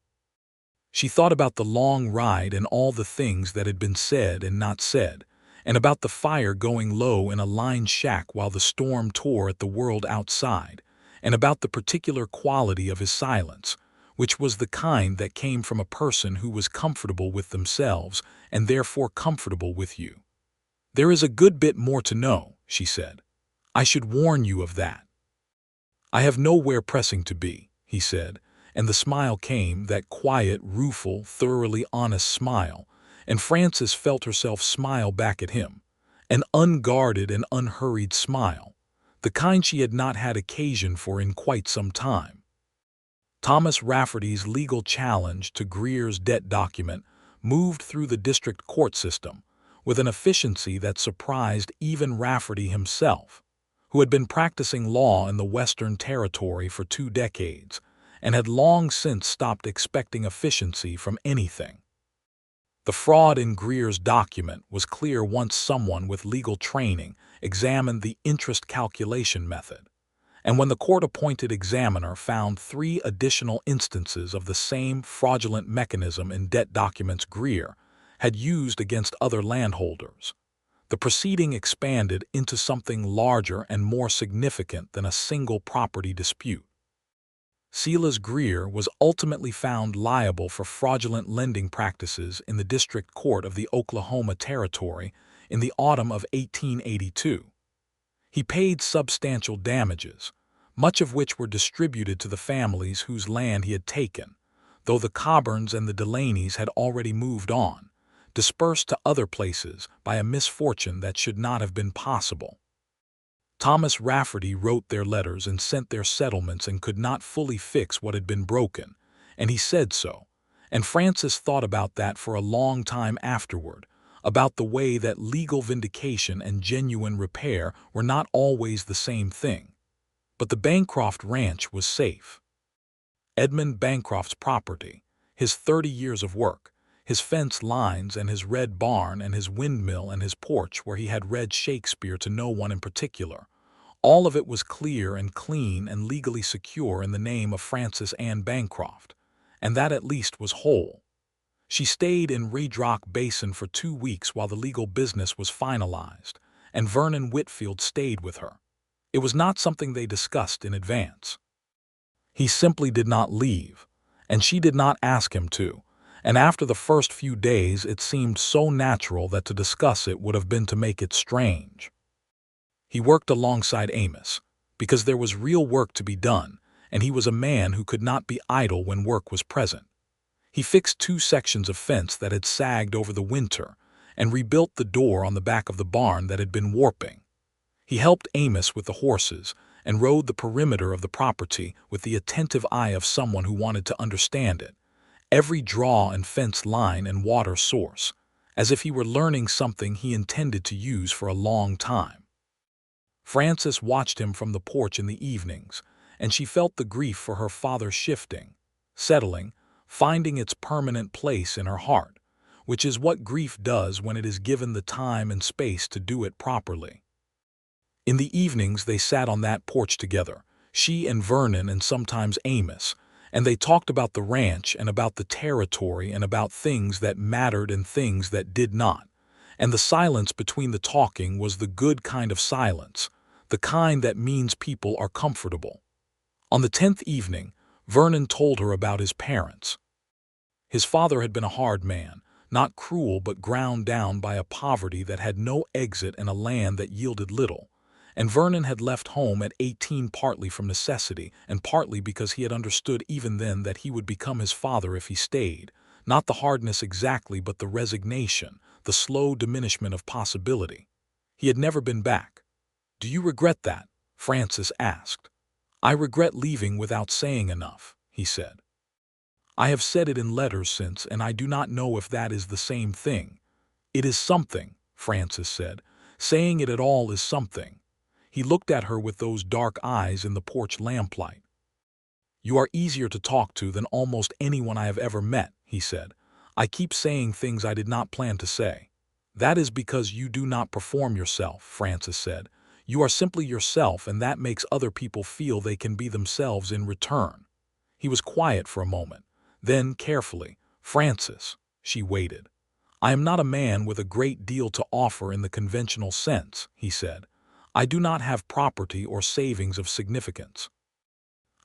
She thought about the long ride and all the things that had been said and not said, and about the fire going low in a lined shack while the storm tore at the world outside, and about the particular quality of his silence, which was the kind that came from a person who was comfortable with themselves and therefore comfortable with you. "There is a good bit more to know," she said. "I should warn you of that." "I have nowhere pressing to be," he said, and the smile came, that quiet, rueful, thoroughly honest smile, and Frances felt herself smile back at him, an unguarded and unhurried smile, the kind she had not had occasion for in quite some time. Thomas Rafferty's legal challenge to Greer's debt document moved through the district court system with an efficiency that surprised even Rafferty himself, who had been practicing law in the Western Territory for 2 decades and had long since stopped expecting efficiency from anything. The fraud in Greer's document was clear once someone with legal training examined the interest calculation method, and when the court-appointed examiner found 3 additional instances of the same fraudulent mechanism in debt documents Greer had used against other landholders, the proceeding expanded into something larger and more significant than a single property dispute. Silas Greer was ultimately found liable for fraudulent lending practices in the District Court of the Oklahoma Territory in the autumn of 1882. He paid substantial damages, much of which were distributed to the families whose land he had taken, though the Coburns and the Delaneys had already moved on, dispersed to other places by a misfortune that should not have been possible. Thomas Rafferty wrote their letters and sent their settlements and could not fully fix what had been broken, and he said so, and Frances thought about that for a long time afterward, about the way that legal vindication and genuine repair were not always the same thing. But the Bancroft ranch was safe. Edmund Bancroft's property, his 30 years of work, his fence lines and his red barn and his windmill and his porch where he had read Shakespeare to no one in particular, all of it was clear and clean and legally secure in the name of Frances Ann Bancroft, and that at least was whole. She stayed in Red Rock Basin for 2 weeks while the legal business was finalized, and Vernon Whitfield stayed with her. It was not something they discussed in advance. He simply did not leave, and she did not ask him to, and after the first few days it seemed so natural that to discuss it would have been to make it strange. He worked alongside Amos, because there was real work to be done, and he was a man who could not be idle when work was present. He fixed 2 sections of fence that had sagged over the winter, and rebuilt the door on the back of the barn that had been warping. He helped Amos with the horses, and rode the perimeter of the property with the attentive eye of someone who wanted to understand it, every draw and fence line and water source, as if he were learning something he intended to use for a long time. Frances watched him from the porch in the evenings, and she felt the grief for her father shifting, settling, finding its permanent place in her heart, which is what grief does when it is given the time and space to do it properly. In the evenings they sat on that porch together, she and Vernon and sometimes Amos, and they talked about the ranch and about the territory and about things that mattered and things that did not, and the silence between the talking was the good kind of silence, the kind that means people are comfortable. On the 10th evening, Vernon told her about his parents. His father had been a hard man, not cruel but ground down by a poverty that had no exit and a land that yielded little, and Vernon had left home at 18 partly from necessity and partly because he had understood even then that he would become his father if he stayed, Not the hardness exactly, but the resignation, the slow diminishment of possibility. He had never been back. "Do you regret that?" Frances asked. "I regret leaving without saying enough," he said. "I have said it in letters since, and I do not know if that is the same thing." "It is something," Frances said. "Saying it at all is something." He looked at her with those dark eyes in the porch lamplight. "You are easier to talk to than almost anyone I have ever met," he said. "I keep saying things I did not plan to say." "That is because you do not perform yourself," Frances said. "You are simply yourself, and that makes other people feel they can be themselves in return." He was quiet for a moment. Then, carefully, "Frances," she waited. "I am not a man with a great deal to offer in the conventional sense," he said. "I do not have property or savings of significance.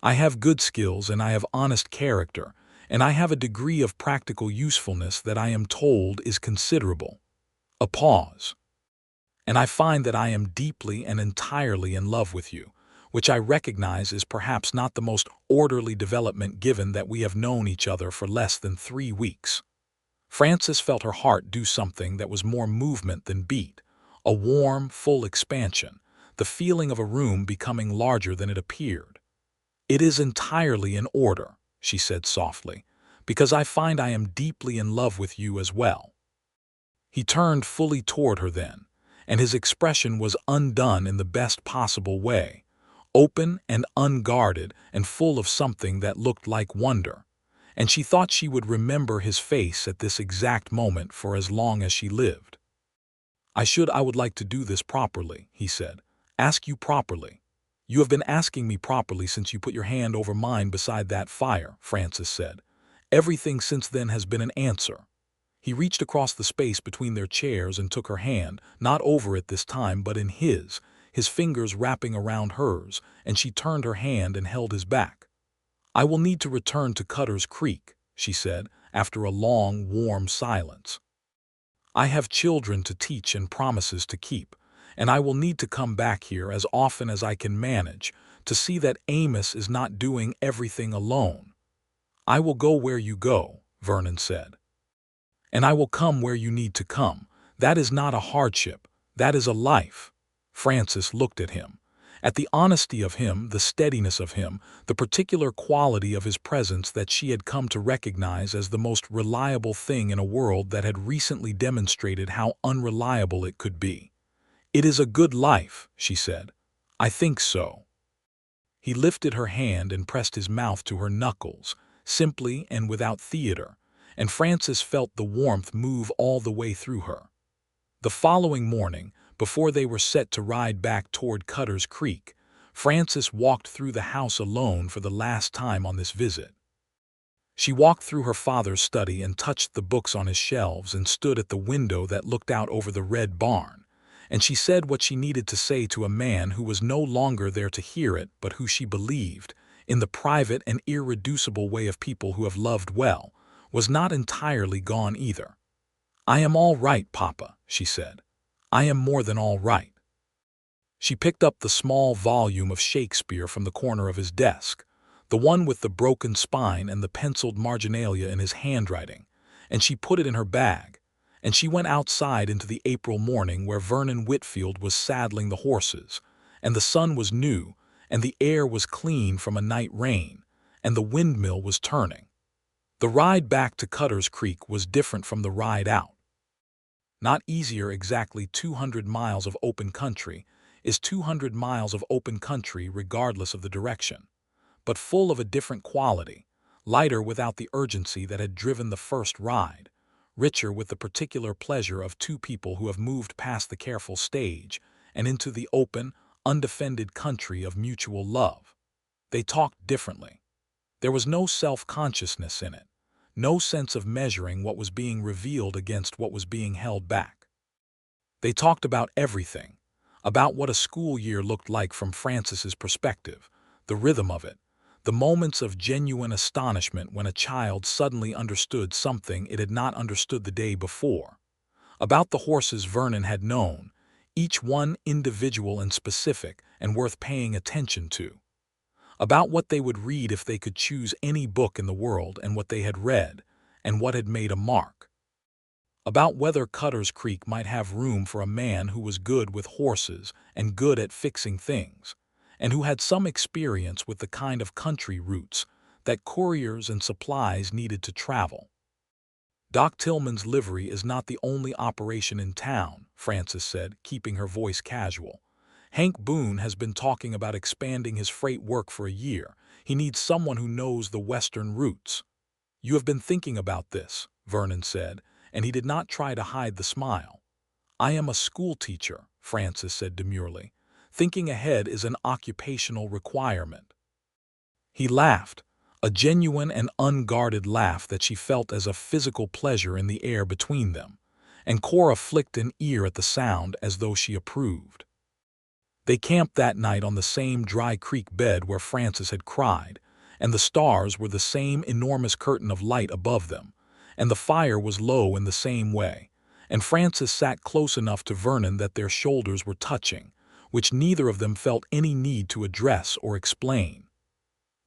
I have good skills, and I have honest character, and I have a degree of practical usefulness that I am told is considerable." A pause. "And I find that I am deeply and entirely in love with you, which I recognize is perhaps not the most orderly development given that we have known each other for less than 3 weeks." Frances felt her heart do something that was more movement than beat, a warm, full expansion, the feeling of a room becoming larger than it appeared. "It is entirely in order," she said softly, "because I find I am deeply in love with you as well." He turned fully toward her then, and his expression was undone in the best possible way, open and unguarded and full of something that looked like wonder, and she thought she would remember his face at this exact moment for as long as she lived. I would like to do this properly," he said. "Ask you properly." "You have been asking me properly since you put your hand over mine beside that fire," Frances said. "Everything since then has been an answer." He reached across the space between their chairs and took her hand, not over it this time but in his fingers wrapping around hers, and she turned her hand and held his back. "I will need to return to Cutter's Creek," she said, after a long, warm silence. "I have children to teach and promises to keep, and I will need to come back here as often as I can manage to see that Amos is not doing everything alone." "I will go where you go," Vernon said. "And I will come where you need to come. That is not a hardship. That is a life." Frances looked at him. At the honesty of him, the steadiness of him, the particular quality of his presence that she had come to recognize as the most reliable thing in a world that had recently demonstrated how unreliable it could be. "It is a good life," she said. "I think so." He lifted her hand and pressed his mouth to her knuckles, simply and without theater, and Frances felt the warmth move all the way through her. The following morning, before they were set to ride back toward Cutter's Creek, Frances walked through the house alone for the last time on this visit. She walked through her father's study and touched the books on his shelves and stood at the window that looked out over the red barn, and she said what she needed to say to a man who was no longer there to hear it but who she believed, in the private and irreducible way of people who have loved well, was not entirely gone either. "I am all right, Papa," she said. "I am more than all right." She picked up the small volume of Shakespeare from the corner of his desk, the one with the broken spine and the penciled marginalia in his handwriting, and she put it in her bag, and she went outside into the April morning where Vernon Whitfield was saddling the horses, and the sun was new, and the air was clean from a night rain, and the windmill was turning. The ride back to Cutter's Creek was different from the ride out. Not easier exactly. 200 miles of open country is 200 miles of open country regardless of the direction, but full of a different quality, lighter without the urgency that had driven the first ride, richer with the particular pleasure of two people who have moved past the careful stage and into the open, undefended country of mutual love. They talked differently. There was no self-consciousness in it, no sense of measuring what was being revealed against what was being held back. They talked about everything, about what a school year looked like from Frances's perspective, the rhythm of it, the moments of genuine astonishment when a child suddenly understood something it had not understood the day before, about the horses Vernon had known, each one individual and specific and worth paying attention to, about what they would read if they could choose any book in the world and what they had read, and what had made a mark. About whether Cutter's Creek might have room for a man who was good with horses and good at fixing things, and who had some experience with the kind of country routes that couriers and supplies needed to travel. Doc Tillman's livery is not the only operation in town, Frances said, keeping her voice casual. Hank Boone has been talking about expanding his freight work for a year. He needs someone who knows the western routes. You have been thinking about this, Vernon said, and he did not try to hide the smile. I am a school teacher, Frances said demurely. Thinking ahead is an occupational requirement. He laughed, a genuine and unguarded laugh that she felt as a physical pleasure in the air between them, and Cora flicked an ear at the sound as though she approved. They camped that night on the same dry creek bed where Frances had cried, and the stars were the same enormous curtain of light above them, and the fire was low in the same way, and Frances sat close enough to Vernon that their shoulders were touching, which neither of them felt any need to address or explain.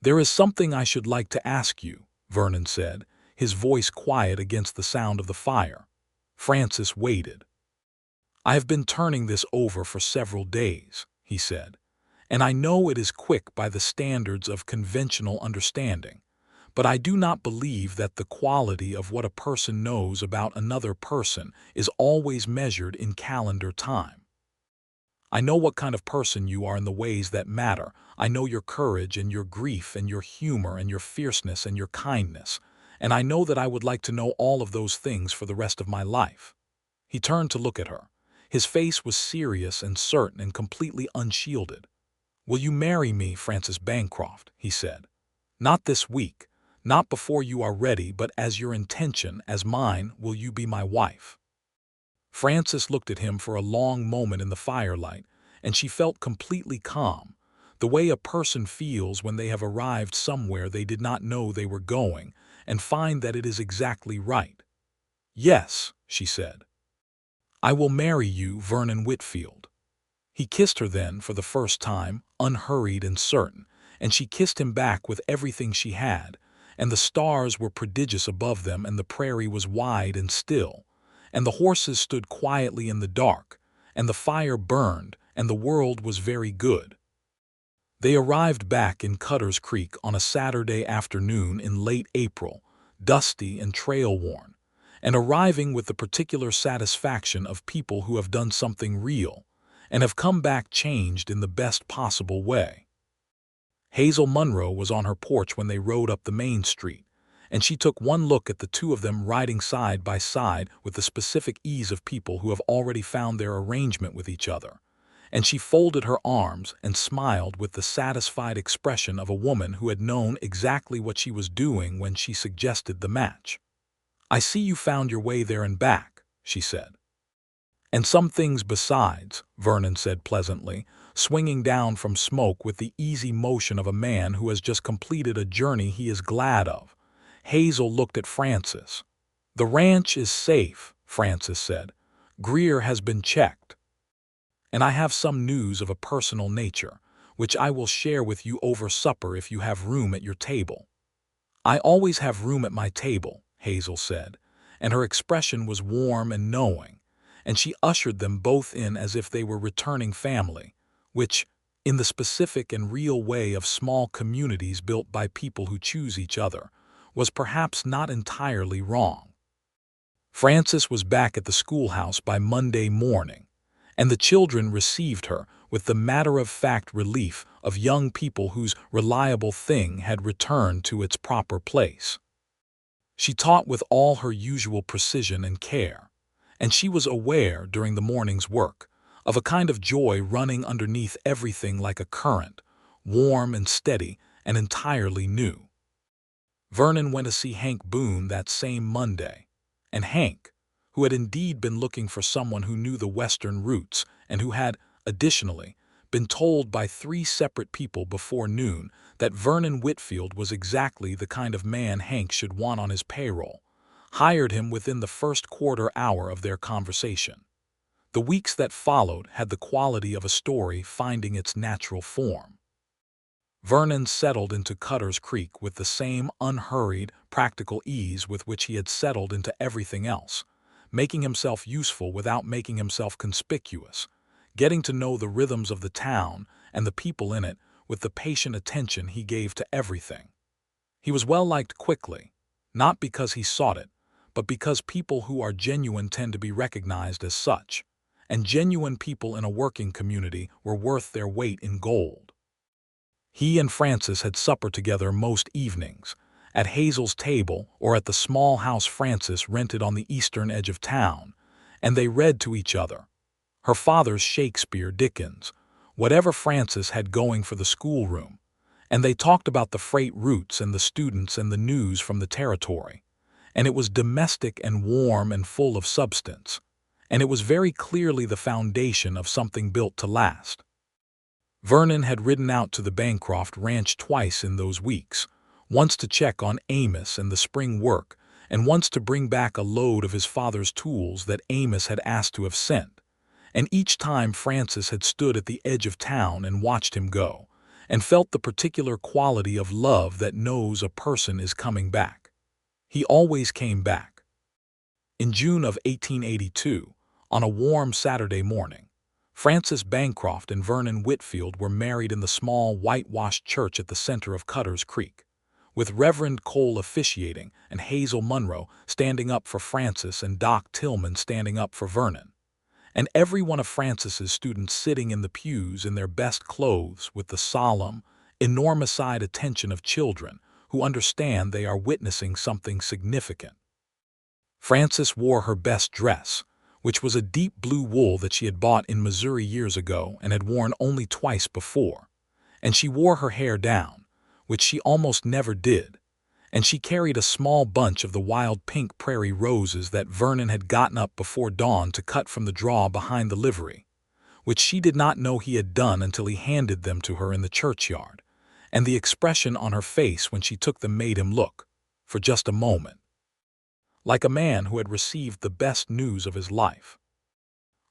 There is something I should like to ask you, Vernon said, his voice quiet against the sound of the fire. Frances waited. I have been turning this over for several days, he said, and I know it is quick by the standards of conventional understanding, but I do not believe that the quality of what a person knows about another person is always measured in calendar time. I know what kind of person you are in the ways that matter. I know your courage and your grief and your humor and your fierceness and your kindness, and I know that I would like to know all of those things for the rest of my life. He turned to look at her. His face was serious and certain and completely unshielded. Will you marry me, Frances Bancroft? He said. Not this week. Not before you are ready, but as your intention, as mine, will you be my wife? Frances looked at him for a long moment in the firelight, and she felt completely calm, the way a person feels when they have arrived somewhere they did not know they were going and find that it is exactly right. Yes, she said. I will marry you, Vernon Whitfield. He kissed her then for the first time, unhurried and certain, and she kissed him back with everything she had, and the stars were prodigious above them, and the prairie was wide and still, and the horses stood quietly in the dark, and the fire burned, and the world was very good. They arrived back in Cutter's Creek on a Saturday afternoon in late April, dusty and trail-worn, and arriving with the particular satisfaction of people who have done something real and have come back changed in the best possible way. Hazel Munro was on her porch when they rode up the main street, and she took one look at the two of them riding side by side with the specific ease of people who have already found their arrangement with each other, and she folded her arms and smiled with the satisfied expression of a woman who had known exactly what she was doing when she suggested the match. I see you found your way there and back, she said. And some things besides, Vernon said pleasantly, swinging down from smoke with the easy motion of a man who has just completed a journey he is glad of. Hazel looked at Frances. The ranch is safe, Frances said. Greer has been checked. And I have some news of a personal nature, which I will share with you over supper if you have room at your table. I always have room at my table, Hazel said, and her expression was warm and knowing, and she ushered them both in as if they were returning family, which, in the specific and real way of small communities built by people who choose each other, was perhaps not entirely wrong. Frances was back at the schoolhouse by Monday morning, and the children received her with the matter-of-fact relief of young people whose reliable thing had returned to its proper place. She taught with all her usual precision and care, and she was aware during the morning's work of a kind of joy running underneath everything like a current, warm and steady and entirely new. Vernon went to see Hank Boone that same Monday, and Hank, who had indeed been looking for someone who knew the western routes and who had, additionally, been told by 3 separate people before noon that Vernon Whitfield was exactly the kind of man Hank should want on his payroll, hired him within the first quarter hour of their conversation. The weeks that followed had the quality of a story finding its natural form. Vernon settled into Cutter's Creek with the same unhurried, practical ease with which he had settled into everything else, making himself useful without making himself conspicuous, getting to know the rhythms of the town and the people in it with the patient attention he gave to everything. He was well liked quickly, not because he sought it, but because people who are genuine tend to be recognized as such, and genuine people in a working community were worth their weight in gold. He and Frances had supper together most evenings, at Hazel's table or at the small house Frances rented on the eastern edge of town, and they read to each other. Her father's Shakespeare, Dickens, whatever Frances had going for the schoolroom, and they talked about the freight routes and the students and the news from the territory, and it was domestic and warm and full of substance, and it was very clearly the foundation of something built to last. Vernon had ridden out to the Bancroft ranch twice in those weeks, once to check on Amos and the spring work, and once to bring back a load of his father's tools that Amos had asked to have sent, and each time Frances had stood at the edge of town and watched him go, and felt the particular quality of love that knows a person is coming back. He always came back. In June of 1882, on a warm Saturday morning, Frances Bancroft and Vernon Whitfield were married in the small whitewashed church at the center of Cutter's Creek, with Reverend Cole officiating and Hazel Munro standing up for Frances and Doc Tillman standing up for Vernon, and every one of Frances's students sitting in the pews in their best clothes with the solemn, enormous-eyed attention of children who understand they are witnessing something significant. Frances wore her best dress, which was a deep blue wool that she had bought in Missouri years ago and had worn only twice before, and she wore her hair down, which she almost never did, and she carried a small bunch of the wild pink prairie roses that Vernon had gotten up before dawn to cut from the drawer behind the livery, which she did not know he had done until he handed them to her in the churchyard, and the expression on her face when she took them made him look, for just a moment, like a man who had received the best news of his life.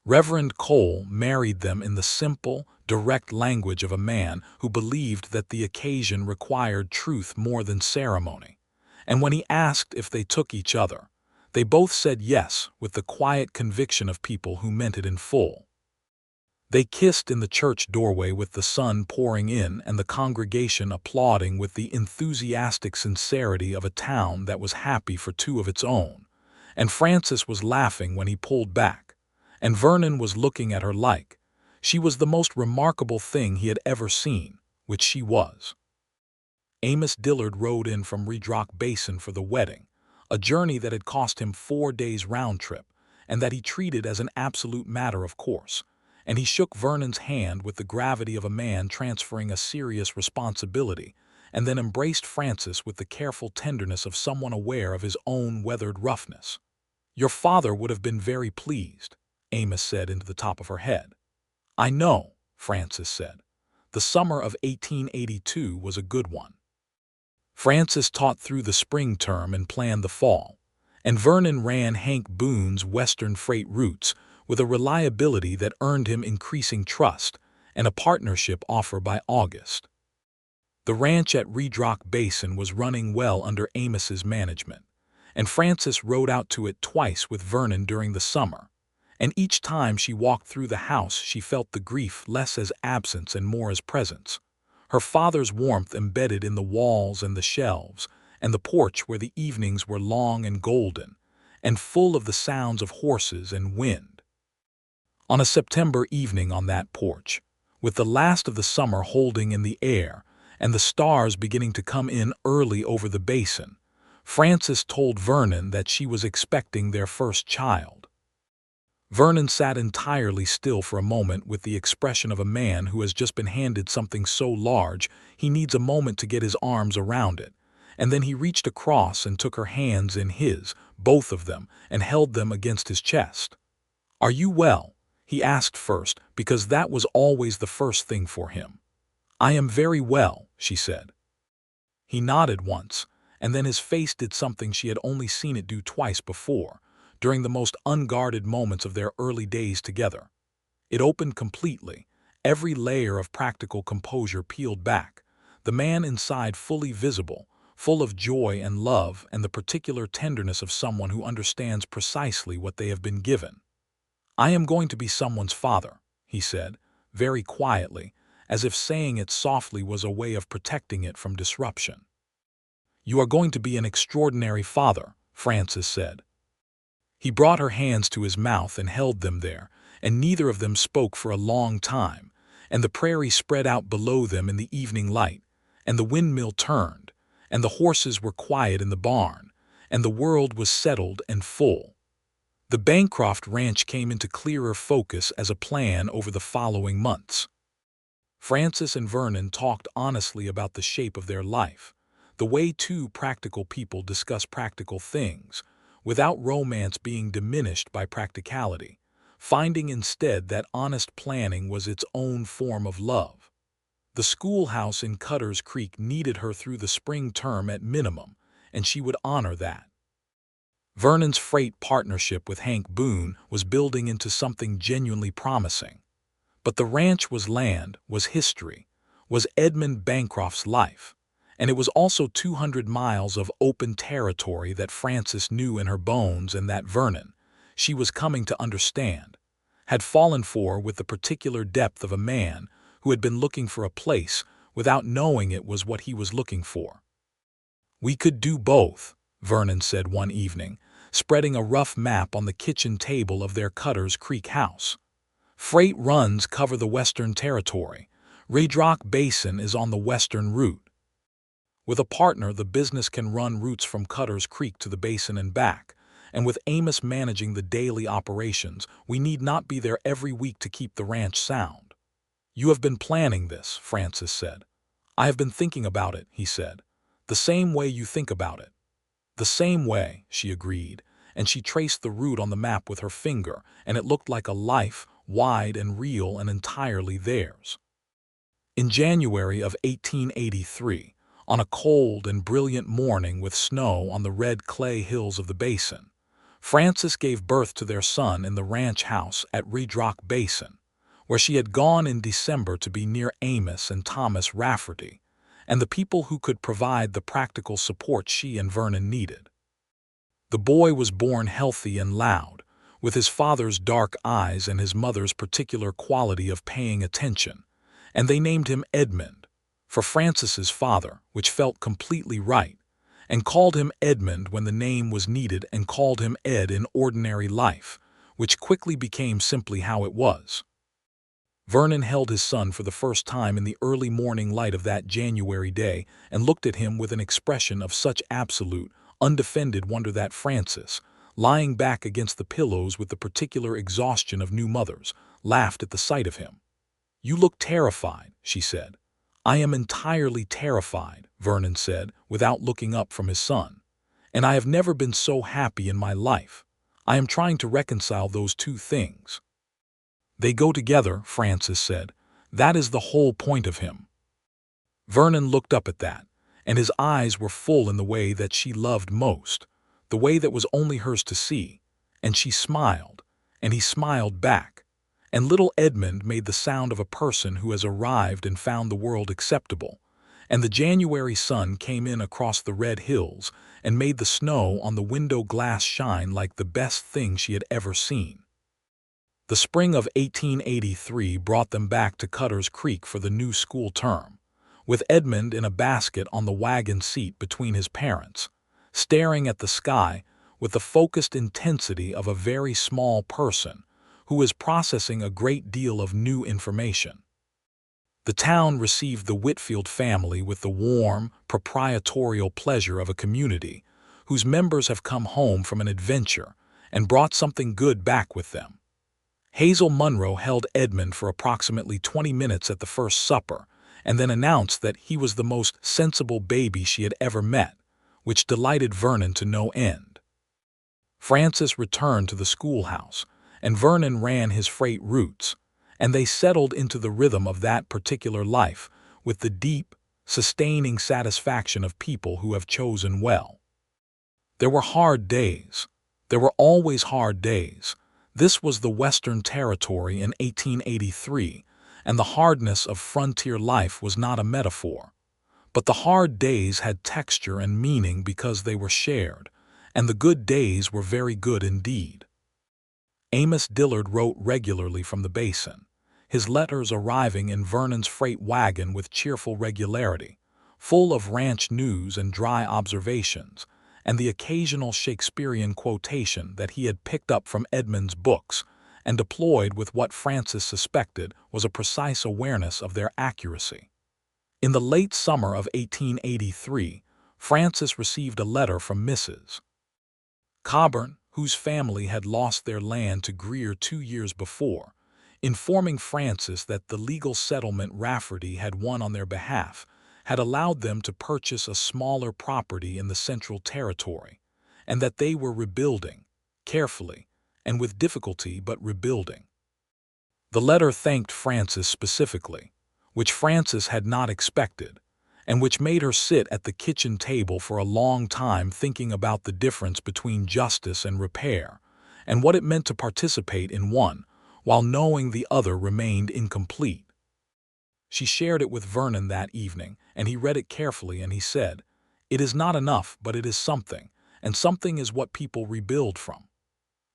Reverend Cole married them in the simple, direct language of a man who believed that the occasion required truth more than ceremony, and when he asked if they took each other, they both said yes with the quiet conviction of people who meant it in full. They kissed in the church doorway with the sun pouring in and the congregation applauding with the enthusiastic sincerity of a town that was happy for two of its own, and Frances was laughing when he pulled back, and Vernon was looking at her like she was the most remarkable thing he had ever seen, which she was. Amos Dillard rode in from Redrock Basin for the wedding, a journey that had cost him 4 days round trip, and that he treated as an absolute matter of course, and he shook Vernon's hand with the gravity of a man transferring a serious responsibility, and then embraced Frances with the careful tenderness of someone aware of his own weathered roughness. "Your father would have been very pleased," Amos said into the top of her head. "I know," Frances said. "The summer of 1882 was a good one." Frances taught through the spring term and planned the fall, and Vernon ran Hank Boone's Western freight routes with a reliability that earned him increasing trust and a partnership offer by August. The ranch at Redrock Basin was running well under Amos's management, and Frances rode out to it twice with Vernon during the summer, and each time she walked through the house she felt the grief less as absence and more as presence, her father's warmth embedded in the walls and the shelves, and the porch where the evenings were long and golden, and full of the sounds of horses and wind. On a September evening on that porch, with the last of the summer holding in the air and the stars beginning to come in early over the basin, Frances told Vernon that she was expecting their first child. Vernon sat entirely still for a moment with the expression of a man who has just been handed something so large he needs a moment to get his arms around it, and then he reached across and took her hands in his, both of them, and held them against his chest. "Are you well?" he asked first, because that was always the first thing for him. "I am very well," she said. He nodded once, and then his face did something she had only seen it do twice before, during the most unguarded moments of their early days together. It opened completely, every layer of practical composure peeled back, the man inside fully visible, full of joy and love and the particular tenderness of someone who understands precisely what they have been given. "I am going to be someone's father," he said, very quietly, as if saying it softly was a way of protecting it from disruption. "You are going to be an extraordinary father," Frances said. He brought her hands to his mouth and held them there, and neither of them spoke for a long time, and the prairie spread out below them in the evening light, and the windmill turned, and the horses were quiet in the barn, and the world was settled and full. The Bancroft ranch came into clearer focus as a plan over the following months. Frances and Vernon talked honestly about the shape of their life, the way two practical people discuss practical things, without romance being diminished by practicality, finding instead that honest planning was its own form of love. The schoolhouse in Cutter's Creek needed her through the spring term at minimum, and she would honor that. Vernon's freight partnership with Hank Boone was building into something genuinely promising. But the ranch was land, was history, was Edmund Bancroft's life, and it was also 200 miles of open territory that Frances knew in her bones and that Vernon, she was coming to understand, had fallen for with the particular depth of a man who had been looking for a place without knowing it was what he was looking for. "We could do both," Vernon said one evening, spreading a rough map on the kitchen table of their Cutter's Creek house. "Freight runs cover the western territory. Red Rock Basin is on the western route. With a partner, the business can run routes from Cutter's Creek to the basin and back, and with Amos managing the daily operations, we need not be there every week to keep the ranch sound." "You have been planning this," Frances said. "I have been thinking about it," he said. "The same way you think about it." "The same way," she agreed, and she traced the route on the map with her finger, and it looked like a life, wide and real and entirely theirs. In January of 1883, on a cold and brilliant morning with snow on the red clay hills of the basin, Frances gave birth to their son in the ranch house at Red Rock Basin, where she had gone in December to be near Amos and Thomas Rafferty, and the people who could provide the practical support she and Vernon needed. The boy was born healthy and loud, with his father's dark eyes and his mother's particular quality of paying attention, and they named him Edmund, for Frances's father, which felt completely right, and called him Edmund when the name was needed and called him Ed in ordinary life, which quickly became simply how it was. Vernon held his son for the first time in the early morning light of that January day and looked at him with an expression of such absolute, undefended wonder that Frances, lying back against the pillows with the particular exhaustion of new mothers, laughed at the sight of him. "You look terrified," she said. "I am entirely terrified," Vernon said, without looking up from his son. "And I have never been so happy in my life. I am trying to reconcile those two things." "They go together," Frances said. "That is the whole point of him." Vernon looked up at that, and his eyes were full in the way that she loved most, the way that was only hers to see, and she smiled, and he smiled back, and little Edmund made the sound of a person who has arrived and found the world acceptable, and the January sun came in across the red hills and made the snow on the window glass shine like the best thing she had ever seen. The spring of 1883 brought them back to Cutter's Creek for the new school term, with Edmund in a basket on the wagon seat between his parents, staring at the sky with the focused intensity of a very small person who is processing a great deal of new information. The town received the Whitfield family with the warm, proprietorial pleasure of a community whose members have come home from an adventure and brought something good back with them. Hazel Munro held Edmund for approximately 20 minutes at the first supper and then announced that he was the most sensible baby she had ever met, which delighted Vernon to no end. Frances returned to the schoolhouse, and Vernon ran his freight routes, and they settled into the rhythm of that particular life with the deep, sustaining satisfaction of people who have chosen well. There were hard days. There were always hard days. This was the Western Territory in 1883, and the hardness of frontier life was not a metaphor. But the hard days had texture and meaning because they were shared, and the good days were very good indeed. Amos Dillard wrote regularly from the basin, his letters arriving in Vernon's freight wagon with cheerful regularity, full of ranch news and dry observations, and the occasional Shakespearean quotation that he had picked up from Edmund's books and deployed with what Frances suspected was a precise awareness of their accuracy. In the late summer of 1883, Frances received a letter from Mrs. Coburn, whose family had lost their land to Greer 2 years before, informing Frances that the legal settlement Rafferty had won on their behalf had allowed them to purchase a smaller property in the Central Territory, and that they were rebuilding, carefully, and with difficulty but rebuilding. The letter thanked Frances specifically, which Frances had not expected, and which made her sit at the kitchen table for a long time thinking about the difference between justice and repair, and what it meant to participate in one, while knowing the other remained incomplete. She shared it with Vernon that evening, and he read it carefully, and he said, "It is not enough, but it is something, and something is what people rebuild from."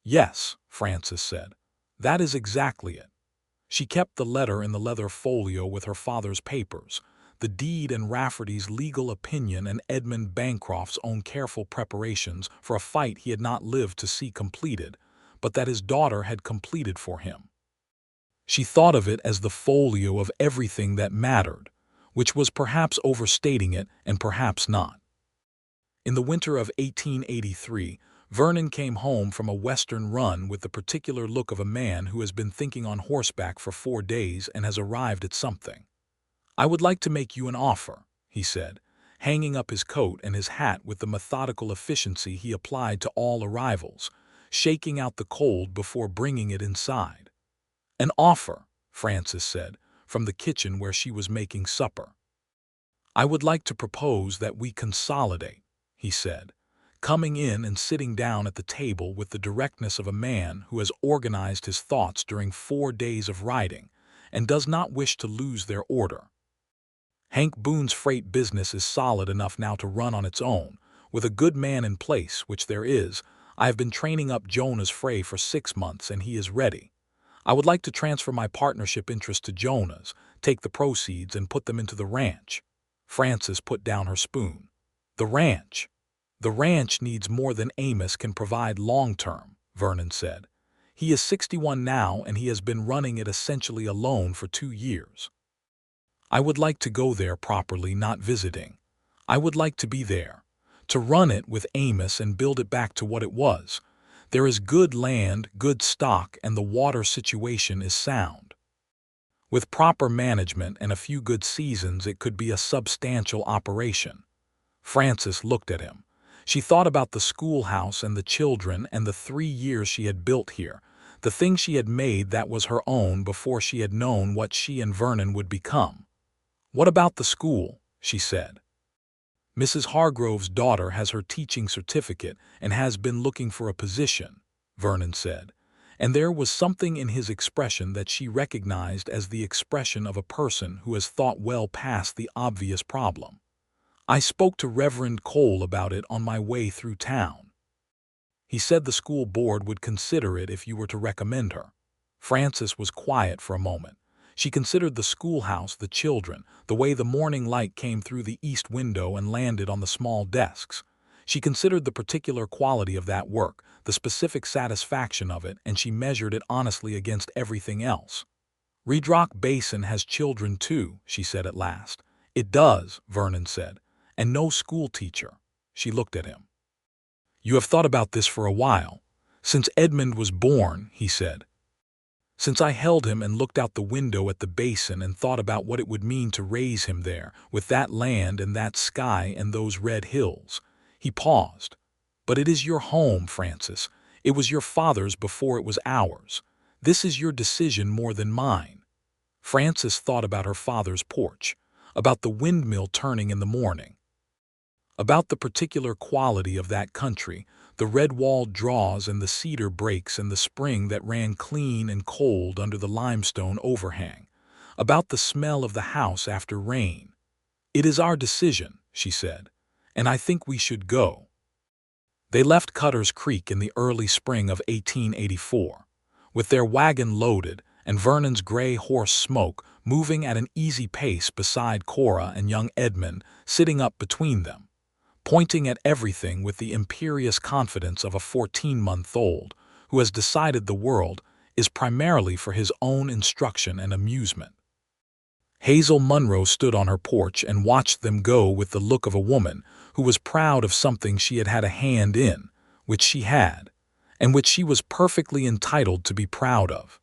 "Yes," Frances said, "that is exactly it." She kept the letter in the leather folio with her father's papers, the deed and Rafferty's legal opinion and Edmund Bancroft's own careful preparations for a fight he had not lived to see completed, but that his daughter had completed for him. She thought of it as the folio of everything that mattered, which was perhaps overstating it and perhaps not. In the winter of 1883, Vernon came home from a western run with the particular look of a man who has been thinking on horseback for 4 days and has arrived at something. "I would like to make you an offer," he said, hanging up his coat and his hat with the methodical efficiency he applied to all arrivals, shaking out the cold before bringing it inside. "An offer," Frances said, from the kitchen where she was making supper. "I would like to propose that we consolidate," he said, coming in and sitting down at the table with the directness of a man who has organized his thoughts during 4 days of riding and does not wish to lose their order. "Hank Boone's freight business is solid enough now to run on its own, with a good man in place, which there is. I have been training up Jonah's fray for 6 months, and he is ready. I would like to transfer my partnership interest to Jonah's, take the proceeds, and put them into the ranch." Frances put down her spoon. "The ranch? The ranch needs more than Amos can provide long-term," Vernon said. "He is 61 now, and he has been running it essentially alone for 2 years. I would like to go there properly, not visiting. I would like to be there, to run it with Amos and build it back to what it was. There is good land, good stock, and the water situation is sound. With proper management and a few good seasons, it could be a substantial operation." Frances looked at him. She thought about the schoolhouse and the children and the 3 years she had built here, the thing she had made that was her own before she had known what she and Vernon would become. "What about the school?" she said. "Mrs. Hargrove's daughter has her teaching certificate and has been looking for a position," Vernon said, and there was something in his expression that she recognized as the expression of a person who has thought well past the obvious problem. "I spoke to Reverend Cole about it on my way through town. He said the school board would consider it if you were to recommend her." Frances was quiet for a moment. She considered the schoolhouse, the children, the way the morning light came through the east window and landed on the small desks. She considered the particular quality of that work, the specific satisfaction of it, and she measured it honestly against everything else. "Red Rock Basin has children too," she said at last. "It does," Vernon said, "and no school teacher." She looked at him. "You have thought about this for a while." "Since Edmund was born," he said. "Since I held him and looked out the window at the basin and thought about what it would mean to raise him there, with that land and that sky and those red hills." He paused. "But it is your home, Frances. It was your father's before it was ours. This is your decision more than mine." Frances thought about her father's porch, about the windmill turning in the morning, about the particular quality of that country, the red-walled draws and the cedar breaks and the spring that ran clean and cold under the limestone overhang, about the smell of the house after rain. "It is our decision," she said, "and I think we should go." They left Cutter's Creek in the early spring of 1884, with their wagon loaded and Vernon's gray horse Smoke moving at an easy pace beside Cora and young Edmund sitting up between them, pointing at everything with the imperious confidence of a 14-month-old who has decided the world is primarily for his own instruction and amusement. Hazel Munro stood on her porch and watched them go with the look of a woman who was proud of something she had had a hand in, which she had, and which she was perfectly entitled to be proud of.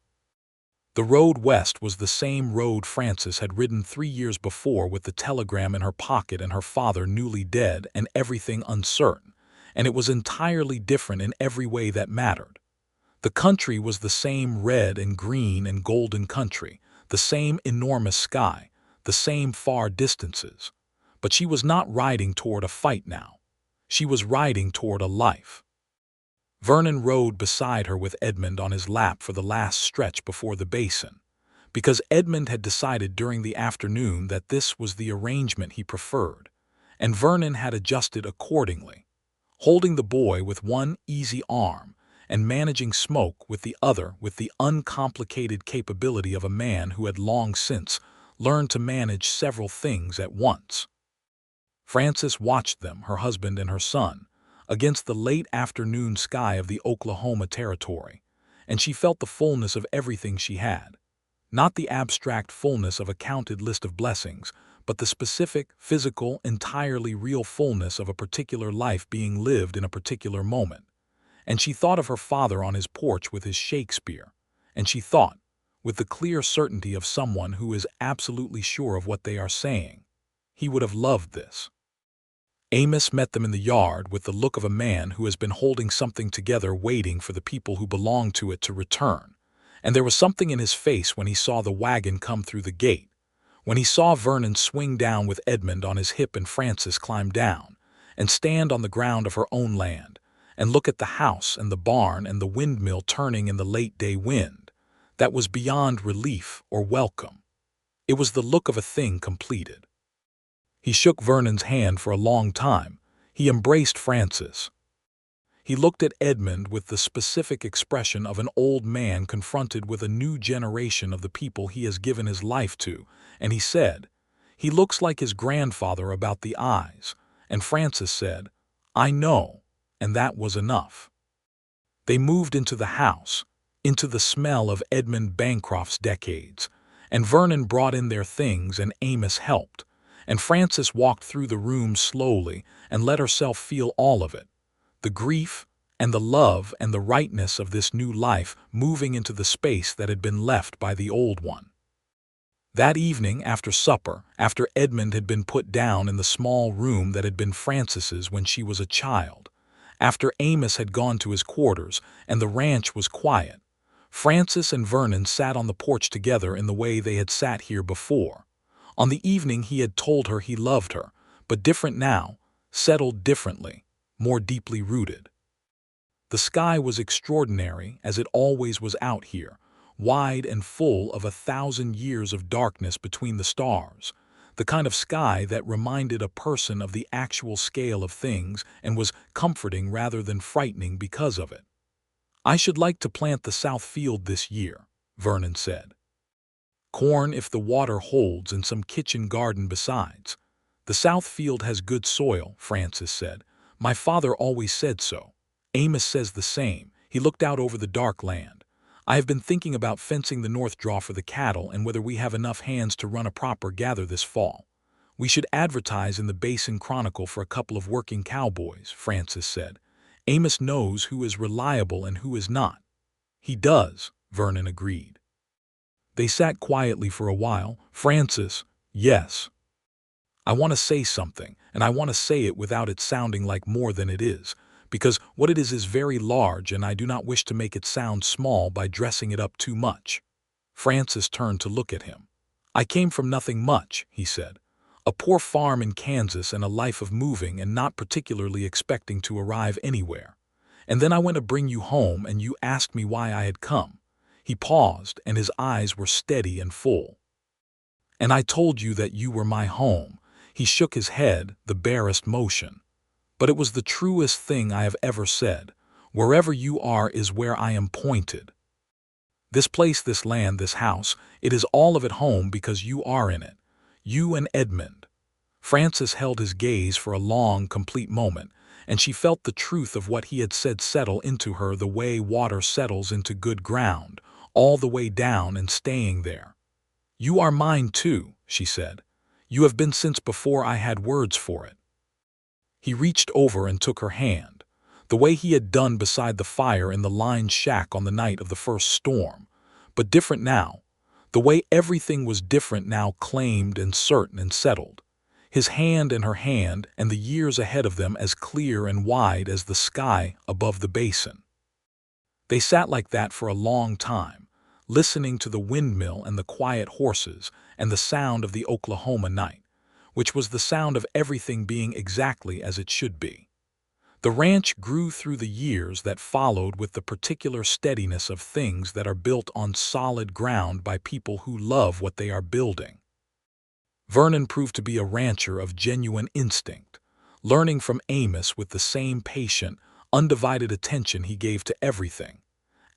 The road west was the same road Frances had ridden 3 years before with the telegram in her pocket and her father newly dead and everything uncertain, and it was entirely different in every way that mattered. The country was the same red and green and golden country, the same enormous sky, the same far distances. But she was not riding toward a fight now. She was riding toward a life. Vernon rode beside her with Edmund on his lap for the last stretch before the basin, because Edmund had decided during the afternoon that this was the arrangement he preferred, and Vernon had adjusted accordingly, holding the boy with one easy arm and managing Smoke with the other with the uncomplicated capability of a man who had long since learned to manage several things at once. Frances watched them, her husband and her son, against the late afternoon sky of the Oklahoma Territory, and she felt the fullness of everything she had. Not the abstract fullness of a counted list of blessings, but the specific, physical, entirely real fullness of a particular life being lived in a particular moment. And she thought of her father on his porch with his Shakespeare, and she thought, with the clear certainty of someone who is absolutely sure of what they are saying, he would have loved this. Amos met them in the yard with the look of a man who has been holding something together waiting for the people who belong to it to return, and there was something in his face when he saw the wagon come through the gate, when he saw Vernon swing down with Edmund on his hip and Frances climb down and stand on the ground of her own land and look at the house and the barn and the windmill turning in the late-day wind. That was beyond relief or welcome. It was the look of a thing completed. He shook Vernon's hand for a long time. He embraced Frances. He looked at Edmund with the specific expression of an old man confronted with a new generation of the people he has given his life to, and he said, "He looks like his grandfather about the eyes," and Frances said, "I know," and that was enough. They moved into the house, into the smell of Edmund Bancroft's decades, and Vernon brought in their things and Amos helped, and Frances walked through the room slowly and let herself feel all of it, the grief and the love and the rightness of this new life moving into the space that had been left by the old one. That evening after supper, after Edmund had been put down in the small room that had been Frances's when she was a child, after Amos had gone to his quarters and the ranch was quiet, Frances and Vernon sat on the porch together in the way they had sat here before. On the evening he had told her he loved her, but different now, settled differently, more deeply rooted. The sky was extraordinary, as it always was out here, wide and full of 1,000 years of darkness between the stars, the kind of sky that reminded a person of the actual scale of things and was comforting rather than frightening because of it. "I should like to plant the south field this year," Vernon said. "Corn if the water holds and some kitchen garden besides. The south field has good soil," Frances said. "My father always said so. Amos says the same." He looked out over the dark land. "I have been thinking about fencing the north draw for the cattle and whether we have enough hands to run a proper gather this fall. We should advertise in the Basin Chronicle for a couple of working cowboys," Frances said. "Amos knows who is reliable and who is not." "He does," Vernon agreed. They sat quietly for a while. "Frances, yes. I want to say something, and I want to say it without it sounding like more than it is, because what it is very large and I do not wish to make it sound small by dressing it up too much." Frances turned to look at him. "I came from nothing much," he said. "A poor farm in Kansas and a life of moving and not particularly expecting to arrive anywhere. And then I went to bring you home and you asked me why I had come." He paused, and his eyes were steady and full. "And I told you that you were my home." He shook his head, the barest motion. "But it was the truest thing I have ever said. Wherever you are is where I am pointed. This place, this land, this house, it is all of it home because you are in it. You and Edmund." Frances held his gaze for a long, complete moment, and she felt the truth of what he had said settle into her the way water settles into good ground, all the way down and staying there. "You are mine too," she said. "You have been since before I had words for it." He reached over and took her hand, the way he had done beside the fire in the lined shack on the night of the first storm, but different now. The way everything was different now, claimed and certain and settled. His hand in her hand, and the years ahead of them as clear and wide as the sky above the basin. They sat like that for a long time, listening to the windmill and the quiet horses and the sound of the Oklahoma night, which was the sound of everything being exactly as it should be. The ranch grew through the years that followed with the particular steadiness of things that are built on solid ground by people who love what they are building. Vernon proved to be a rancher of genuine instinct, learning from Amos with the same patient, undivided attention he gave to everything,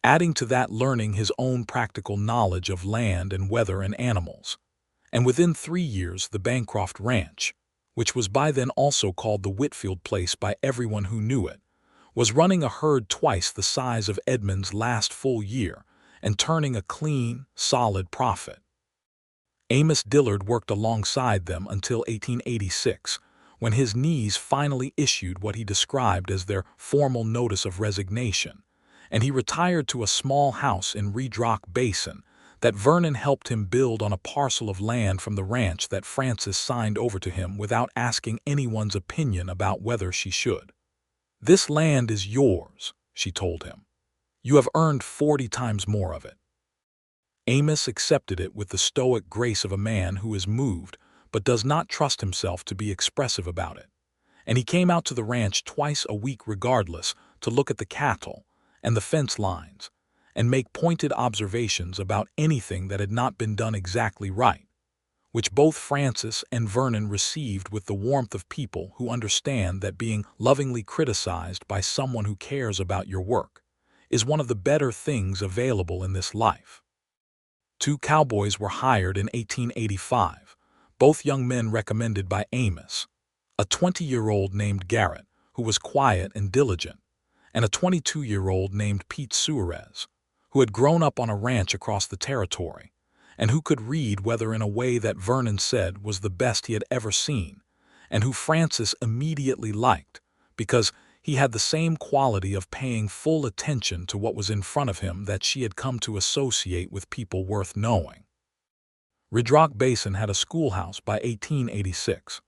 adding to that learning his own practical knowledge of land and weather and animals. And within 3 years the Bancroft Ranch, which was by then also called the Whitfield place by everyone who knew it, was running a herd twice the size of Edmund's last full year and turning a clean, solid profit. Amos Dillard worked alongside them until 1886, when his knees finally issued what he described as their formal notice of resignation, and he retired to a small house in Red Rock Basin that Vernon helped him build on a parcel of land from the ranch that Frances signed over to him without asking anyone's opinion about whether she should. "This land is yours," she told him. "You have earned 40 times more of it." Amos accepted it with the stoic grace of a man who is moved but does not trust himself to be expressive about it, and he came out to the ranch twice a week regardless to look at the cattle and the fence lines and make pointed observations about anything that had not been done exactly right, which both Frances and Vernon received with the warmth of people who understand that being lovingly criticized by someone who cares about your work is one of the better things available in this life. 2 cowboys were hired in 1885, both young men recommended by Amos, a 20-year-old named Garrett, who was quiet and diligent, and a 22-year-old named Pete Suarez, who had grown up on a ranch across the territory, and who could read weather in a way that Vernon said was the best he had ever seen, and who Frances immediately liked, because he had the same quality of paying full attention to what was in front of him that she had come to associate with people worth knowing. Red Rock Basin had a schoolhouse by 1886.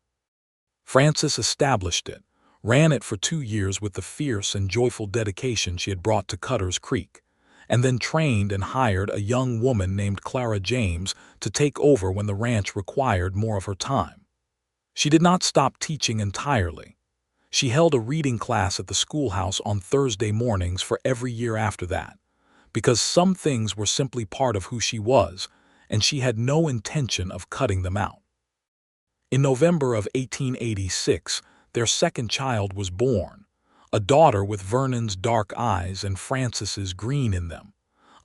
Frances established it, ran it for 2 years with the fierce and joyful dedication she had brought to Cutter's Creek, and then trained and hired a young woman named Clara James to take over when the ranch required more of her time. She did not stop teaching entirely. She held a reading class at the schoolhouse on Thursday mornings for every year after that, because some things were simply part of who she was, and she had no intention of cutting them out. In November of 1886, their second child was born, a daughter with Vernon's dark eyes and Frances's green in them,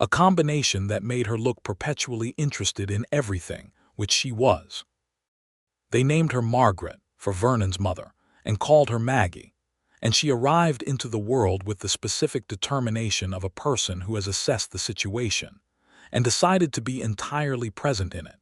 a combination that made her look perpetually interested in everything, which she was. They named her Margaret, for Vernon's mother, and called her Maggie, and she arrived into the world with the specific determination of a person who has assessed the situation and decided to be entirely present in it,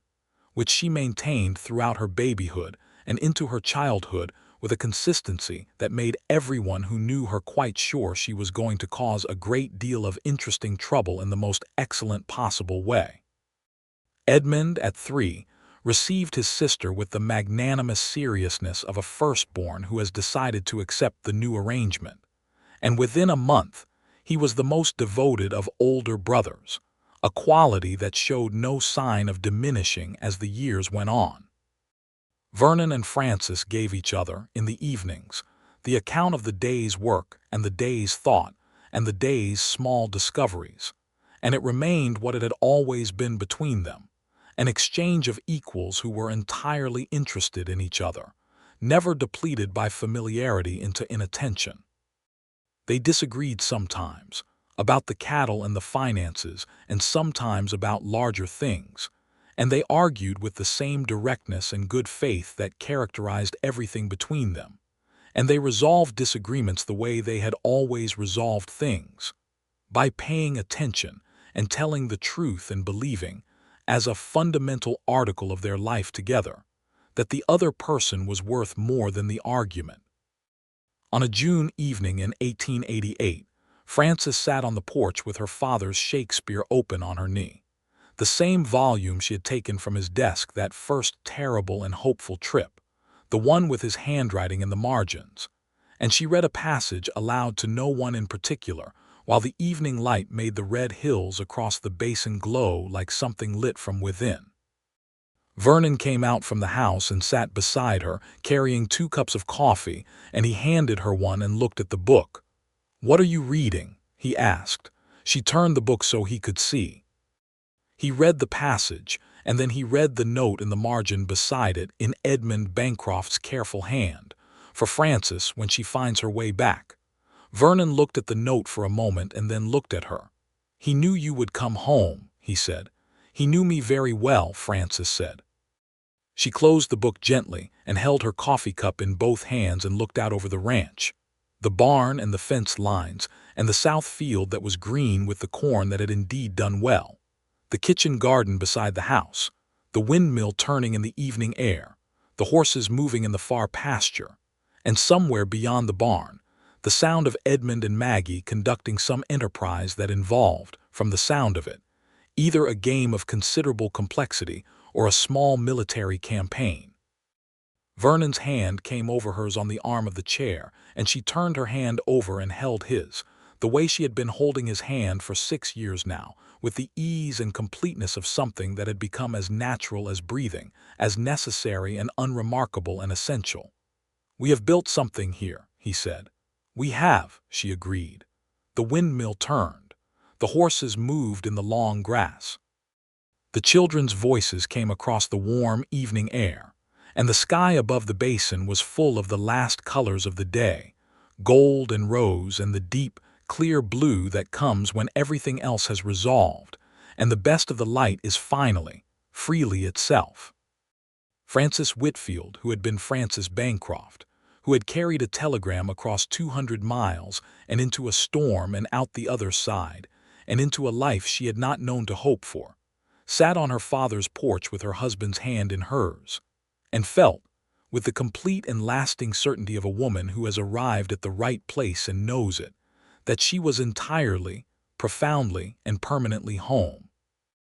which she maintained throughout her babyhood and into her childhood with a consistency that made everyone who knew her quite sure she was going to cause a great deal of interesting trouble in the most excellent possible way. Edmund, at 3, received his sister with the magnanimous seriousness of a firstborn who has decided to accept the new arrangement, and within a month he was the most devoted of older brothers, a quality that showed no sign of diminishing as the years went on. Vernon and Frances gave each other, in the evenings, the account of the day's work and the day's thought and the day's small discoveries, and it remained what it had always been between them, an exchange of equals who were entirely interested in each other, never depleted by familiarity into inattention. They disagreed sometimes, about the cattle and the finances, and sometimes about larger things, and they argued with the same directness and good faith that characterized everything between them, and they resolved disagreements the way they had always resolved things, by paying attention and telling the truth and believing, as a fundamental article of their life together, that the other person was worth more than the argument. On a June evening in 1888, Frances sat on the porch with her father's Shakespeare open on her knee, the same volume she had taken from his desk that first terrible and hopeful trip, the one with his handwriting in the margins, and she read a passage aloud to no one in particular, while the evening light made the red hills across the basin glow like something lit from within. Vernon came out from the house and sat beside her, carrying 2 cups of coffee, and he handed her one and looked at the book. "What are you reading?" he asked. She turned the book so he could see. He read the passage, and then he read the note in the margin beside it in Edmund Bancroft's careful hand, for Frances when she finds her way back. Vernon looked at the note for a moment and then looked at her. "He knew you would come home," he said. "He knew me very well," Frances said. She closed the book gently and held her coffee cup in both hands and looked out over the ranch, the barn and the fence lines, and the south field that was green with the corn that had indeed done well, the kitchen garden beside the house, the windmill turning in the evening air, the horses moving in the far pasture, and somewhere beyond the barn, the sound of Edmund and Maggie conducting some enterprise that involved, from the sound of it, either a game of considerable complexity or a small military campaign. Vernon's hand came over hers on the arm of the chair, and she turned her hand over and held his, the way she had been holding his hand for 6 years now, with the ease and completeness of something that had become as natural as breathing, as necessary and unremarkable and essential. "We have built something here," he said. "We have," she agreed. The windmill turned. The horses moved in the long grass. The children's voices came across the warm evening air, and the sky above the basin was full of the last colors of the day, gold and rose and the deep, clear blue that comes when everything else has resolved, and the best of the light is finally, freely itself. Frances Whitfield, who had been Frances Bancroft, who had carried a telegram across 200 miles and into a storm and out the other side, and into a life she had not known to hope for, sat on her father's porch with her husband's hand in hers, and felt, with the complete and lasting certainty of a woman who has arrived at the right place and knows it, that she was entirely, profoundly, and permanently home.